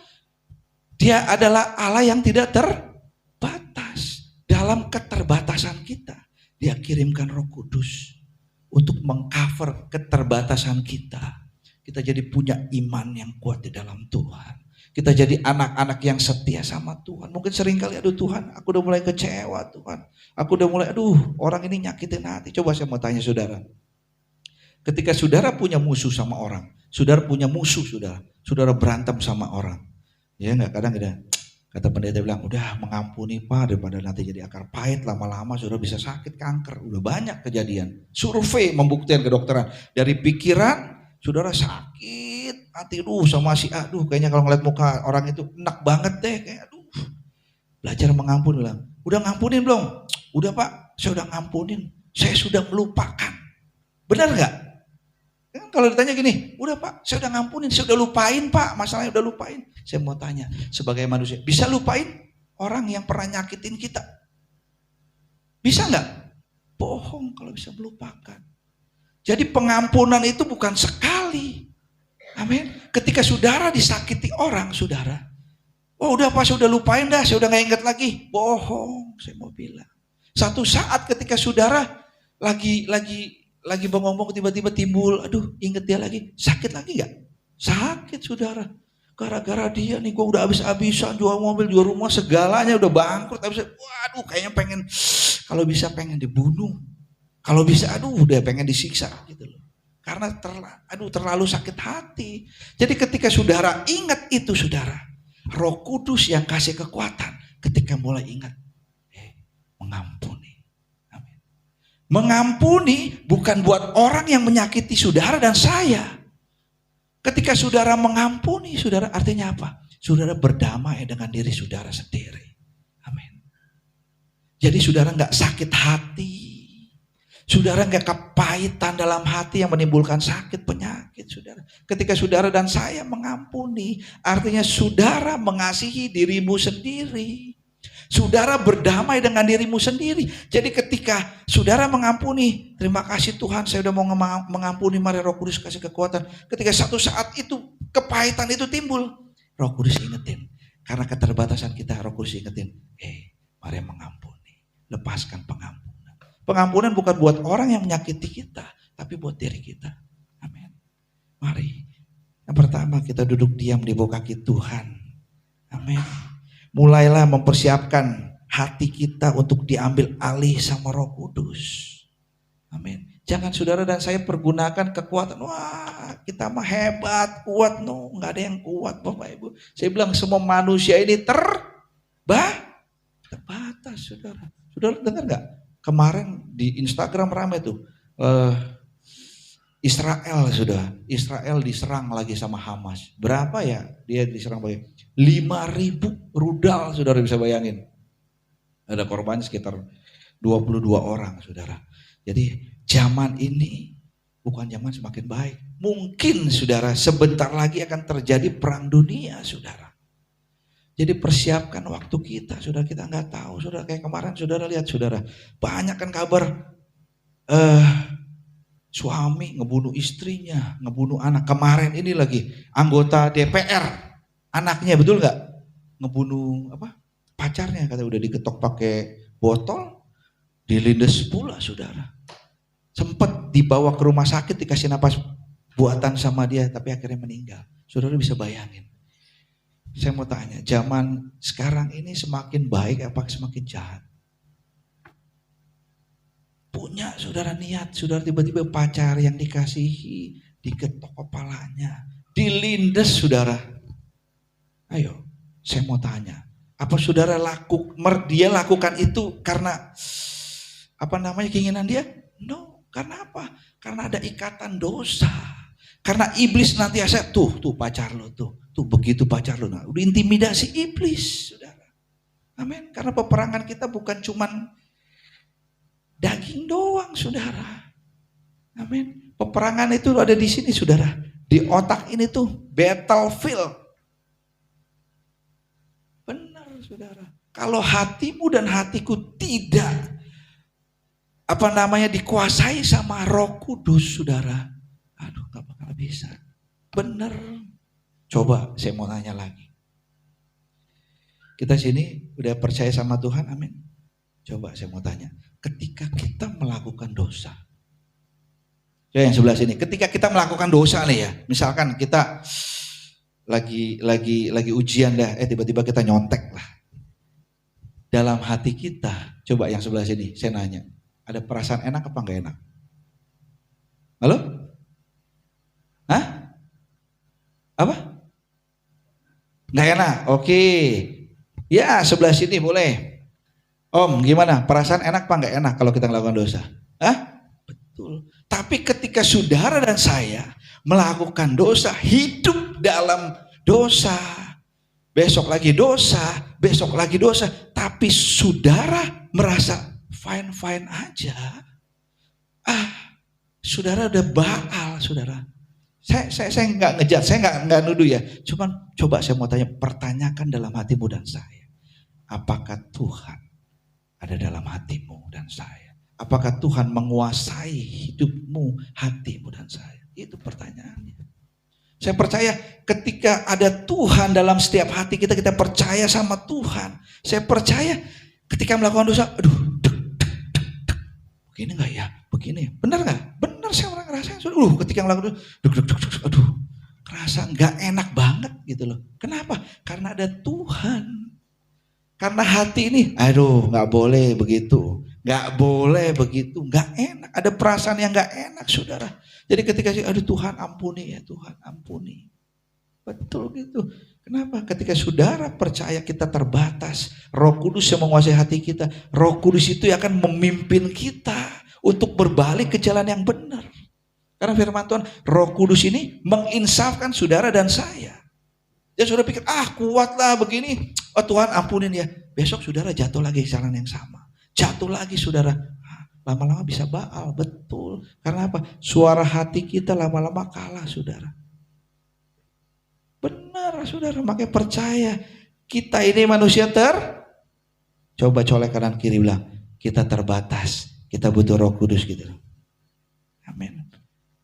Dia adalah Allah yang tidak terbatas. Dalam keterbatasan kita, Dia kirimkan Roh Kudus untuk mengcover keterbatasan kita. Kita jadi punya iman yang kuat di dalam Tuhan. Kita jadi anak-anak yang setia sama Tuhan. Mungkin seringkali, aduh Tuhan, aku udah mulai kecewa Tuhan. Aku udah mulai, orang ini nyakitin hati. Coba saya mau tanya saudara. Ketika saudara punya musuh sama orang, saudara punya musuh, saudara berantem sama orang. Ya enggak, kadang kata pendeta bilang, udah mengampuni Pak, daripada nanti jadi akar pahit, lama-lama saudara bisa sakit kanker. Udah banyak kejadian. Survei membuktikan kedokteran. Dari pikiran, saudara sakit hati, sama si kayaknya kalau ngeliat muka orang itu enak banget deh, kayak belajar mengampuni. Bilang, udah ngampunin belum? Udah Pak, saya udah ngampunin, saya sudah melupakan. Benar gak? Kan kalau ditanya gini, udah Pak, saya udah ngampunin, saya udah lupain Pak, masalahnya udah lupain. Saya mau tanya, sebagai manusia, bisa lupain orang yang pernah nyakitin kita? Bisa gak? Bohong kalau bisa melupakan. Jadi pengampunan itu bukan sekali. Amin. Ketika saudara disakiti orang, saudara, udah Pak, saya udah lupain dah, saya udah gak ingat lagi. Bohong, saya mau bilang. Satu saat ketika saudara lagi ngomong, tiba-tiba timbul, inget dia lagi, sakit lagi gak? Sakit, saudara. Gara-gara dia nih, gue udah habis-habisan jual mobil, jual rumah, segalanya udah bangkrut. Kayaknya kalau bisa pengen dibunuh. Kalau bisa, udah pengen disiksa gitu loh. Karena terlalu sakit hati. Jadi ketika saudara ingat itu, saudara, Roh Kudus yang kasih kekuatan ketika mulai ingat. Mengampuni. Amin. Mengampuni bukan buat orang yang menyakiti saudara dan saya. Ketika saudara mengampuni, saudara artinya apa? Saudara berdamai dengan diri saudara sendiri. Amin. Jadi saudara gak sakit hati. Saudara gak kepahitan dalam hati yang menimbulkan sakit penyakit saudara. Ketika saudara dan saya mengampuni, artinya saudara mengasihi dirimu sendiri. Saudara berdamai dengan dirimu sendiri. Jadi ketika saudara mengampuni, terima kasih Tuhan saya udah mau mengampuni, mari Roh Kudus kasih kekuatan. Ketika satu saat itu kepahitan itu timbul, Roh Kudus ingetin. Karena keterbatasan kita, Roh Kudus ingetin. Mari mengampuni, lepaskan pengampunan. Pengampunan bukan buat orang yang menyakiti kita, tapi buat diri kita. Amin. Mari. Yang pertama kita duduk diam di bawah kaki Tuhan. Amin. Mulailah mempersiapkan hati kita untuk diambil alih sama Roh Kudus. Amin. Jangan saudara dan saya pergunakan kekuatan. Wah, kita mah hebat, kuat. No, nggak ada yang kuat Bapak Ibu. Saya bilang semua manusia ini terbatas saudara. Saudara dengar nggak? Kemarin di Instagram ramai tuh. Israel diserang lagi sama Hamas. Berapa ya dia diserang lagi? 5.000 rudal, saudara bisa bayangin. Ada korban sekitar 22 orang, saudara. Jadi zaman ini bukan zaman semakin baik. Mungkin saudara sebentar lagi akan terjadi perang dunia, saudara. Jadi persiapkan waktu kita, saudara, kita nggak tahu, saudara. Kayak kemarin saudara lihat, saudara, banyak kan kabar suami ngebunuh istrinya, ngebunuh anak. Kemarin ini lagi anggota DPR, anaknya betul nggak? Ngebunuh pacarnya, kata udah digetok pakai botol, dilindes pula, saudara. Sempat dibawa ke rumah sakit, dikasih napas buatan sama dia, tapi akhirnya meninggal. Saudara bisa bayangin. Saya mau tanya, zaman sekarang ini semakin baik apa semakin jahat? Punya saudara niat, saudara tiba-tiba pacar yang dikasihi, diketok kepalanya, dilindes saudara. Ayo, saya mau tanya, apa saudara dia lakukan itu karena keinginan dia? No, karena apa? Karena ada ikatan dosa. Karena iblis nanti tuh pacar lo tuh begitu pacar lo, udah intimidasi iblis, saudara. Amin. Karena peperangan kita bukan cuman daging doang, saudara. Amin. Peperangan itu ada di sini, saudara. Di otak ini tuh battlefield. Benar, saudara. Kalau hatimu dan hatiku tidak dikuasai sama Roh Kudus, saudara. Aduh, gak bakal bisa. Bener. Coba saya mau nanya lagi. Kita sini udah percaya sama Tuhan, amin. Coba saya mau tanya. Ketika kita melakukan dosa. Yang sebelah sini. Ketika kita melakukan dosa nih ya. Misalkan kita lagi ujian dah. Tiba-tiba kita nyontek lah. Dalam hati kita. Coba yang sebelah sini. Saya nanya. Ada perasaan enak apa gak enak? Halo? Hah? Apa? Nggak enak, oke. Ya sebelah sini boleh. Om gimana? Perasaan enak apa nggak enak kalau kita melakukan dosa? Hah? Betul. Tapi ketika saudara dan saya melakukan dosa, hidup dalam dosa, besok lagi dosa, tapi saudara merasa fine aja. Saudara udah baal, saudara. Saya nggak ngejat, saya nggak nuduh ya. Cuman coba saya mau tanya, pertanyakan dalam hatimu dan saya. Apakah Tuhan ada dalam hatimu dan saya? Apakah Tuhan menguasai hidupmu, hatimu dan saya? Itu pertanyaannya. Saya percaya ketika ada Tuhan dalam setiap hati kita, kita percaya sama Tuhan. Saya percaya ketika melakukan dosa, begini nggak ya? Begini, benar nggak? Benar, saya orang ngerasain. Ketika melakukan dosa, kerasa nggak enak banget gitu loh. Kenapa? Karena ada Tuhan. Karena hati ini, nggak boleh begitu, nggak boleh begitu, nggak enak. Ada perasaan yang nggak enak, saudara. Jadi ketika Tuhan ampuni ya, Tuhan ampuni. Betul gitu. Kenapa? Ketika saudara percaya kita terbatas, Roh Kudus yang menguasai hati kita, Roh Kudus itu akan memimpin kita untuk berbalik ke jalan yang benar. Karena firman Tuhan, Roh Kudus ini menginsafkan saudara dan saya. Dia sudah pikir, kuatlah begini, Tuhan ampunin ya. Besok saudara jatuh lagi ke jalan yang sama. Jatuh lagi saudara, lama-lama bisa baal, betul. Karena apa? Suara hati kita lama-lama kalah saudara. Benar saudara, makanya percaya kita ini manusia coba colek kanan kiri bilang, kita terbatas, kita butuh Roh Kudus gitu. Amin.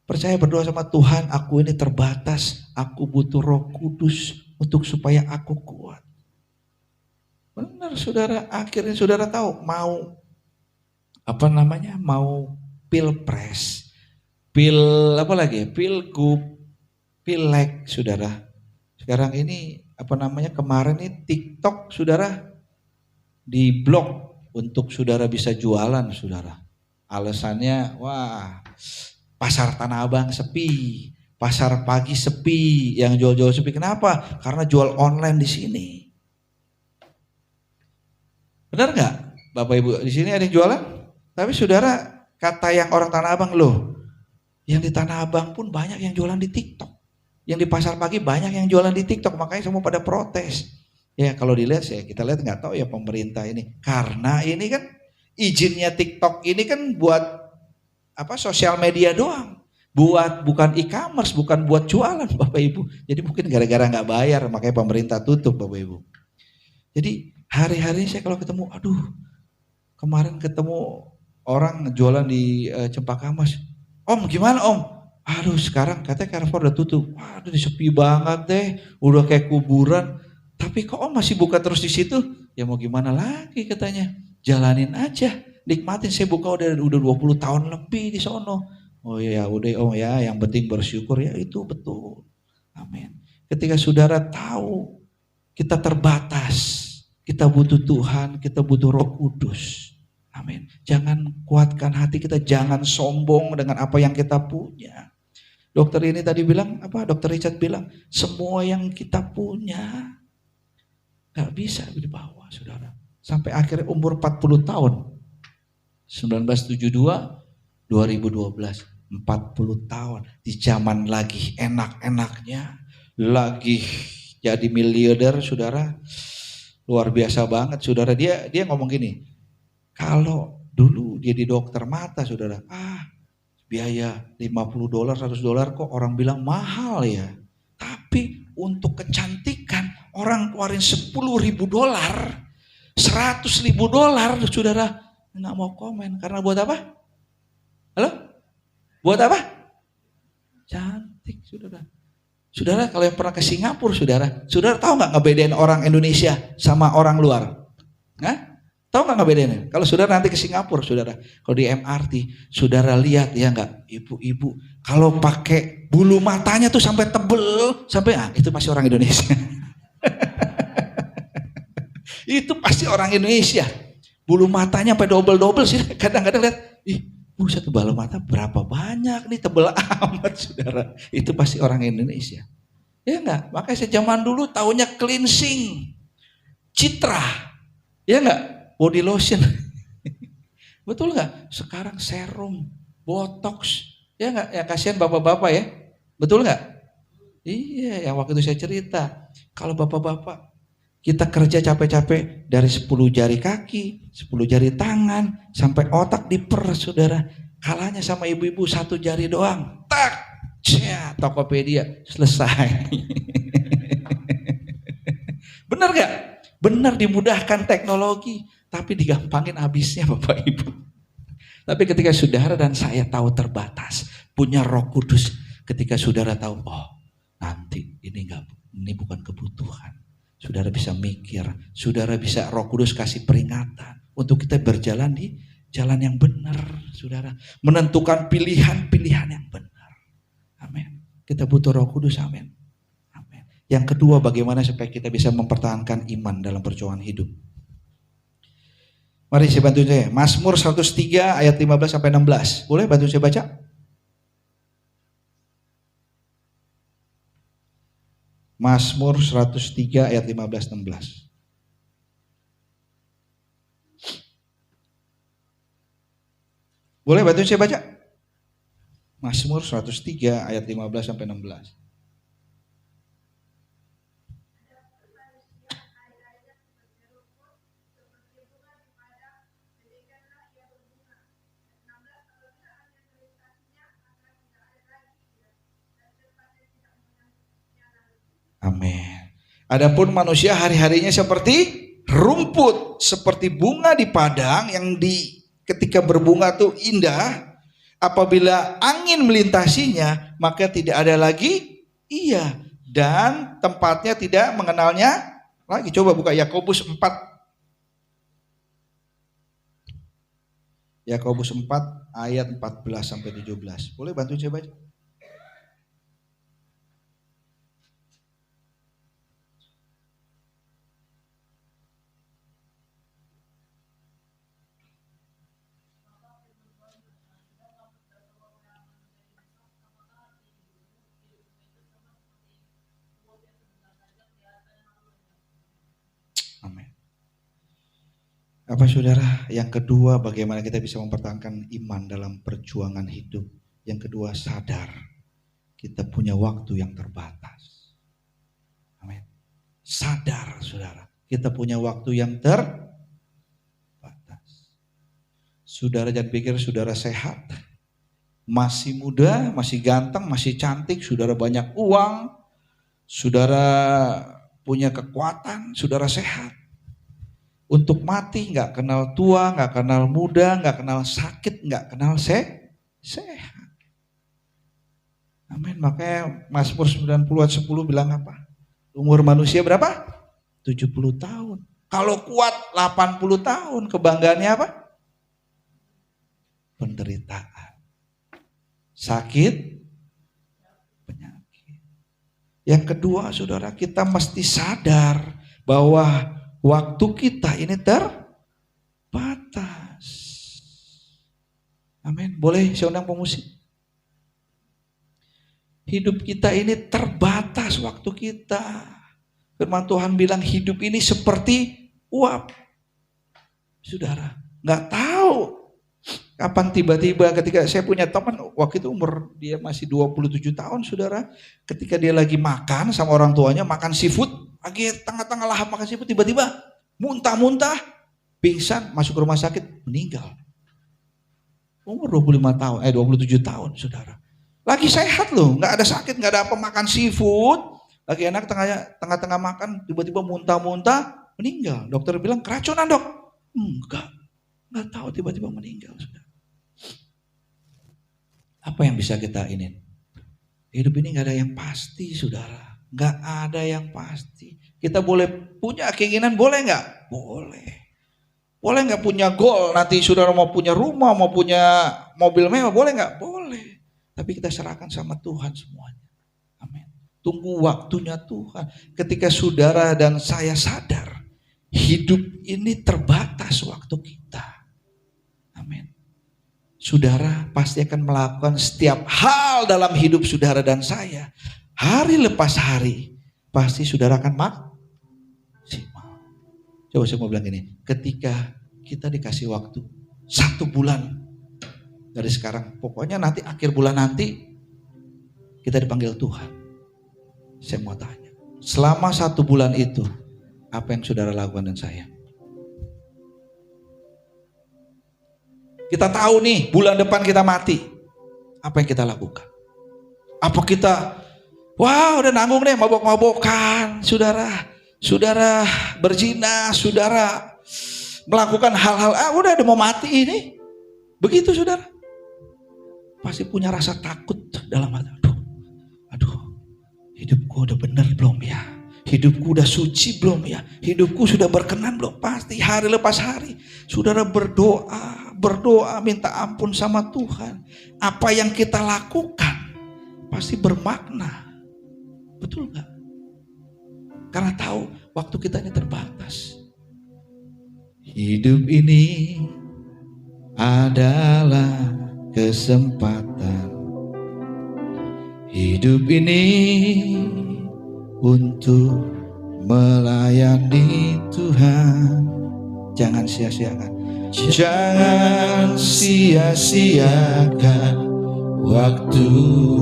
Percaya berdoa sama Tuhan, aku ini terbatas, aku butuh Roh Kudus untuk supaya aku kuat. Benar saudara, akhirnya saudara tahu mau mau pilpres, pilgub, pileg saudara. Sekarang ini kemarin ini TikTok saudara diblok untuk saudara bisa jualan saudara. Alasannya pasar Tanah Abang sepi, pasar pagi sepi, yang jual-jual sepi. Kenapa? Karena jual online di sini. Benar nggak Bapak Ibu? Di sini ada yang jualan? Tapi saudara, kata yang orang Tanah Abang, loh, yang di Tanah Abang pun banyak yang jualan di TikTok. Yang di pasar pagi banyak yang jualan di TikTok, makanya semua pada protes. Ya kalau dilihat kita lihat nggak tahu ya pemerintah ini. Karena ini kan izinnya TikTok ini kan buat sosial media doang. Bukan e-commerce, bukan buat jualan Bapak Ibu. Jadi mungkin gara-gara nggak bayar makanya pemerintah tutup Bapak Ibu. Jadi hari-hari saya kalau ketemu, kemarin ketemu orang jualan di Cempaka Mas. Om gimana Om? Sekarang katanya Carrefour udah tutup. Waduh sepi banget deh, udah kayak kuburan. Tapi kok Om masih buka terus di situ? Ya mau gimana lagi katanya. Jalanin aja, nikmatin, saya buka udah 20 tahun lebih di sono. Oh ya udah Om ya, yang penting bersyukur ya, itu betul. Amin. Ketika saudara tahu kita terbatas, kita butuh Tuhan, kita butuh Roh Kudus. Amin. Jangan kuatkan hati kita, jangan sombong dengan apa yang kita punya. Dokter ini tadi bilang, Dokter Richard bilang, semua yang kita punya gak bisa dibawa saudara. Sampai akhirnya umur 40 tahun. 1972, 2012, 40 tahun. Di zaman lagi enak-enaknya, lagi jadi miliarder saudara. Luar biasa banget saudara. Dia ngomong gini, kalau dulu dia di dokter mata saudara, biaya $50, $100 kok orang bilang mahal ya. Tapi untuk kecantikan orang keluarin $10.000, $100.000 saudara. Nggak mau komen, karena buat apa? Halo? Buat apa? Cantik saudara. Saudara kalau yang pernah ke Singapura saudara tahu nggak ngebedain orang Indonesia sama orang luar? Tahu nggak ngebedainnya? Kalau saudara nanti ke Singapura saudara, kalau di MRT saudara lihat ya nggak, ibu-ibu kalau pakai bulu matanya tuh sampai tebel, itu pasti orang Indonesia. Itu pasti orang Indonesia. Bulu matanya sampai double sih, kadang-kadang lihat, buset bulu mata berapa banyak nih, tebel amat saudara. Itu pasti orang Indonesia. Ya enggak? Makanya zaman dulu taunya cleansing, citra. Ya enggak? Body lotion. Betul enggak? Sekarang serum, botox. Ya enggak? Ya kasihan bapak-bapak ya. Betul enggak? Iya, yang waktu itu saya cerita. Kalau bapak-bapak kita kerja capek-capek dari 10 jari kaki, 10 jari tangan, sampai otak diper saudara. Kalahnya sama ibu-ibu 1 jari doang. Tak, Tokopedia, selesai. Benar gak? Benar, dimudahkan teknologi, tapi digampangin habisnya Bapak Ibu. Tapi ketika saudara dan saya tahu terbatas, punya Roh Kudus, ketika saudara tahu, nanti ini bukan kebutuhan. Saudara bisa mikir, saudara bisa Roh Kudus kasih peringatan untuk kita berjalan di jalan yang benar, saudara. Menentukan pilihan-pilihan yang benar. Amin. Kita butuh Roh Kudus, amin. Amin. Yang kedua, bagaimana supaya kita bisa mempertahankan iman dalam perjuangan hidup. Mari saya bantu saya. Mazmur 103 ayat 15 sampai 16. Boleh bantu saya baca? Mazmur 103 ayat 15-16. Boleh bantu saya baca? Mazmur 103 ayat 15-16. Amin. Adapun manusia hari-harinya seperti rumput, seperti bunga di padang yang ketika berbunga tuh indah. Apabila angin melintasinya, maka tidak ada lagi ia, dan tempatnya tidak mengenalnya lagi. Coba buka Yakobus 4. Yakobus 4 ayat 14-17. Boleh bantu saya baca? Amin. Apa saudara? Yang kedua, bagaimana kita bisa mempertahankan iman dalam perjuangan hidup. Yang kedua, sadar kita punya waktu yang terbatas. Amin. Sadar saudara, kita punya waktu yang terbatas. Saudara jangan pikir saudara sehat, masih muda, masih ganteng, masih cantik, saudara banyak uang, saudara punya kekuatan, saudara sehat. Untuk mati nggak kenal tua, nggak kenal muda, nggak kenal sakit, nggak kenal sehat. Amin. Makanya Mazmur 90 ayat 10 bilang apa? Umur manusia berapa? 70 tahun. Kalau kuat 80 tahun, kebanggaannya apa? Penderitaan, sakit, penyakit. Yang kedua saudara, kita mesti sadar bahwa waktu kita ini terbatas. Amin. Boleh saya undang pemusik? Hidup kita ini terbatas waktu kita. Firman Tuhan bilang hidup ini seperti uap. Saudara, nggak tahu kapan tiba-tiba ketika saya punya teman waktu itu umur dia masih 27 tahun saudara. Ketika dia lagi makan sama orang tuanya, makan seafood. Lagi tengah-tengah lahap makan seafood, tiba-tiba muntah-muntah, pingsan, masuk ke rumah sakit, meninggal. Umur 27 tahun saudara. Lagi sehat loh, nggak ada sakit, nggak ada apa, makan seafood, lagi enak, tengah-tengah makan, tiba-tiba muntah-muntah, meninggal. Dokter bilang keracunan dok. Nggak tahu tiba-tiba meninggal saudara. Apa yang bisa kita ini? Hidup ini nggak ada yang pasti saudara. Nggak ada yang pasti. Kita boleh punya keinginan, boleh nggak? Boleh. Boleh nggak punya goal? Nanti saudara mau punya rumah, mau punya mobil mewah, boleh nggak? Boleh. Tapi kita serahkan sama Tuhan semuanya. Amin. Tunggu waktunya Tuhan. Ketika saudara dan saya sadar, hidup ini terbatas waktu kita. Amin. Saudara pasti akan melakukan setiap hal dalam hidup saudara dan saya. Hari lepas hari, pasti saudara akan maksimal. Coba saya mau bilang gini, ketika kita dikasih waktu 1 bulan dari sekarang, pokoknya nanti akhir bulan nanti kita dipanggil Tuhan. Saya mau tanya, selama 1 bulan itu, apa yang saudara lakukan dan saya? Kita tahu nih, bulan depan kita mati. Apa yang kita lakukan? Apa kita wah udah nanggung deh mabok-mabokan, saudara berzina, saudara melakukan hal-hal, udah mau mati ini. Begitu saudara. Pasti punya rasa takut dalam hati. Aduh, hidupku udah benar belum ya? Hidupku udah suci belum ya? Hidupku sudah berkenan belum? Pasti hari lepas hari saudara berdoa minta ampun sama Tuhan. Apa yang kita lakukan pasti bermakna. Betul gak? Karena tahu waktu kita ini terbatas. Hidup ini adalah kesempatan. Hidup ini untuk melayani Tuhan. Jangan sia-siakan. Jangan sia-siakan waktu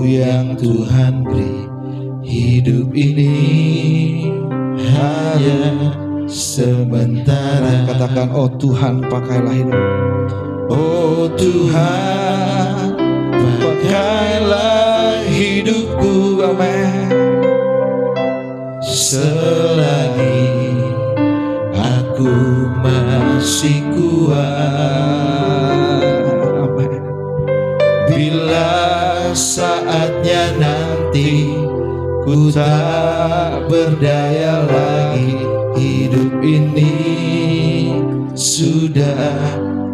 yang Tuhan beri. Hidup ini hanya sementara. Katakan, oh Tuhan, pakailah hidup. Oh Tuhan, pakailah hidupku. Amin. Selagi aku masih kuat, amin. Bila saatnya nanti ku tak berdaya lagi, hidup ini sudah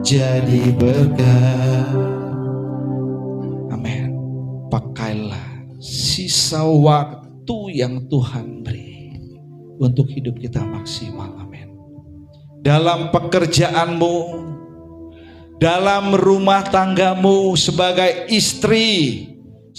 jadi berkah. Amin. Pakailah sisa waktu yang Tuhan beri untuk hidup kita maksimal. Amin. Dalam pekerjaanmu, dalam rumah tanggamu, sebagai istri,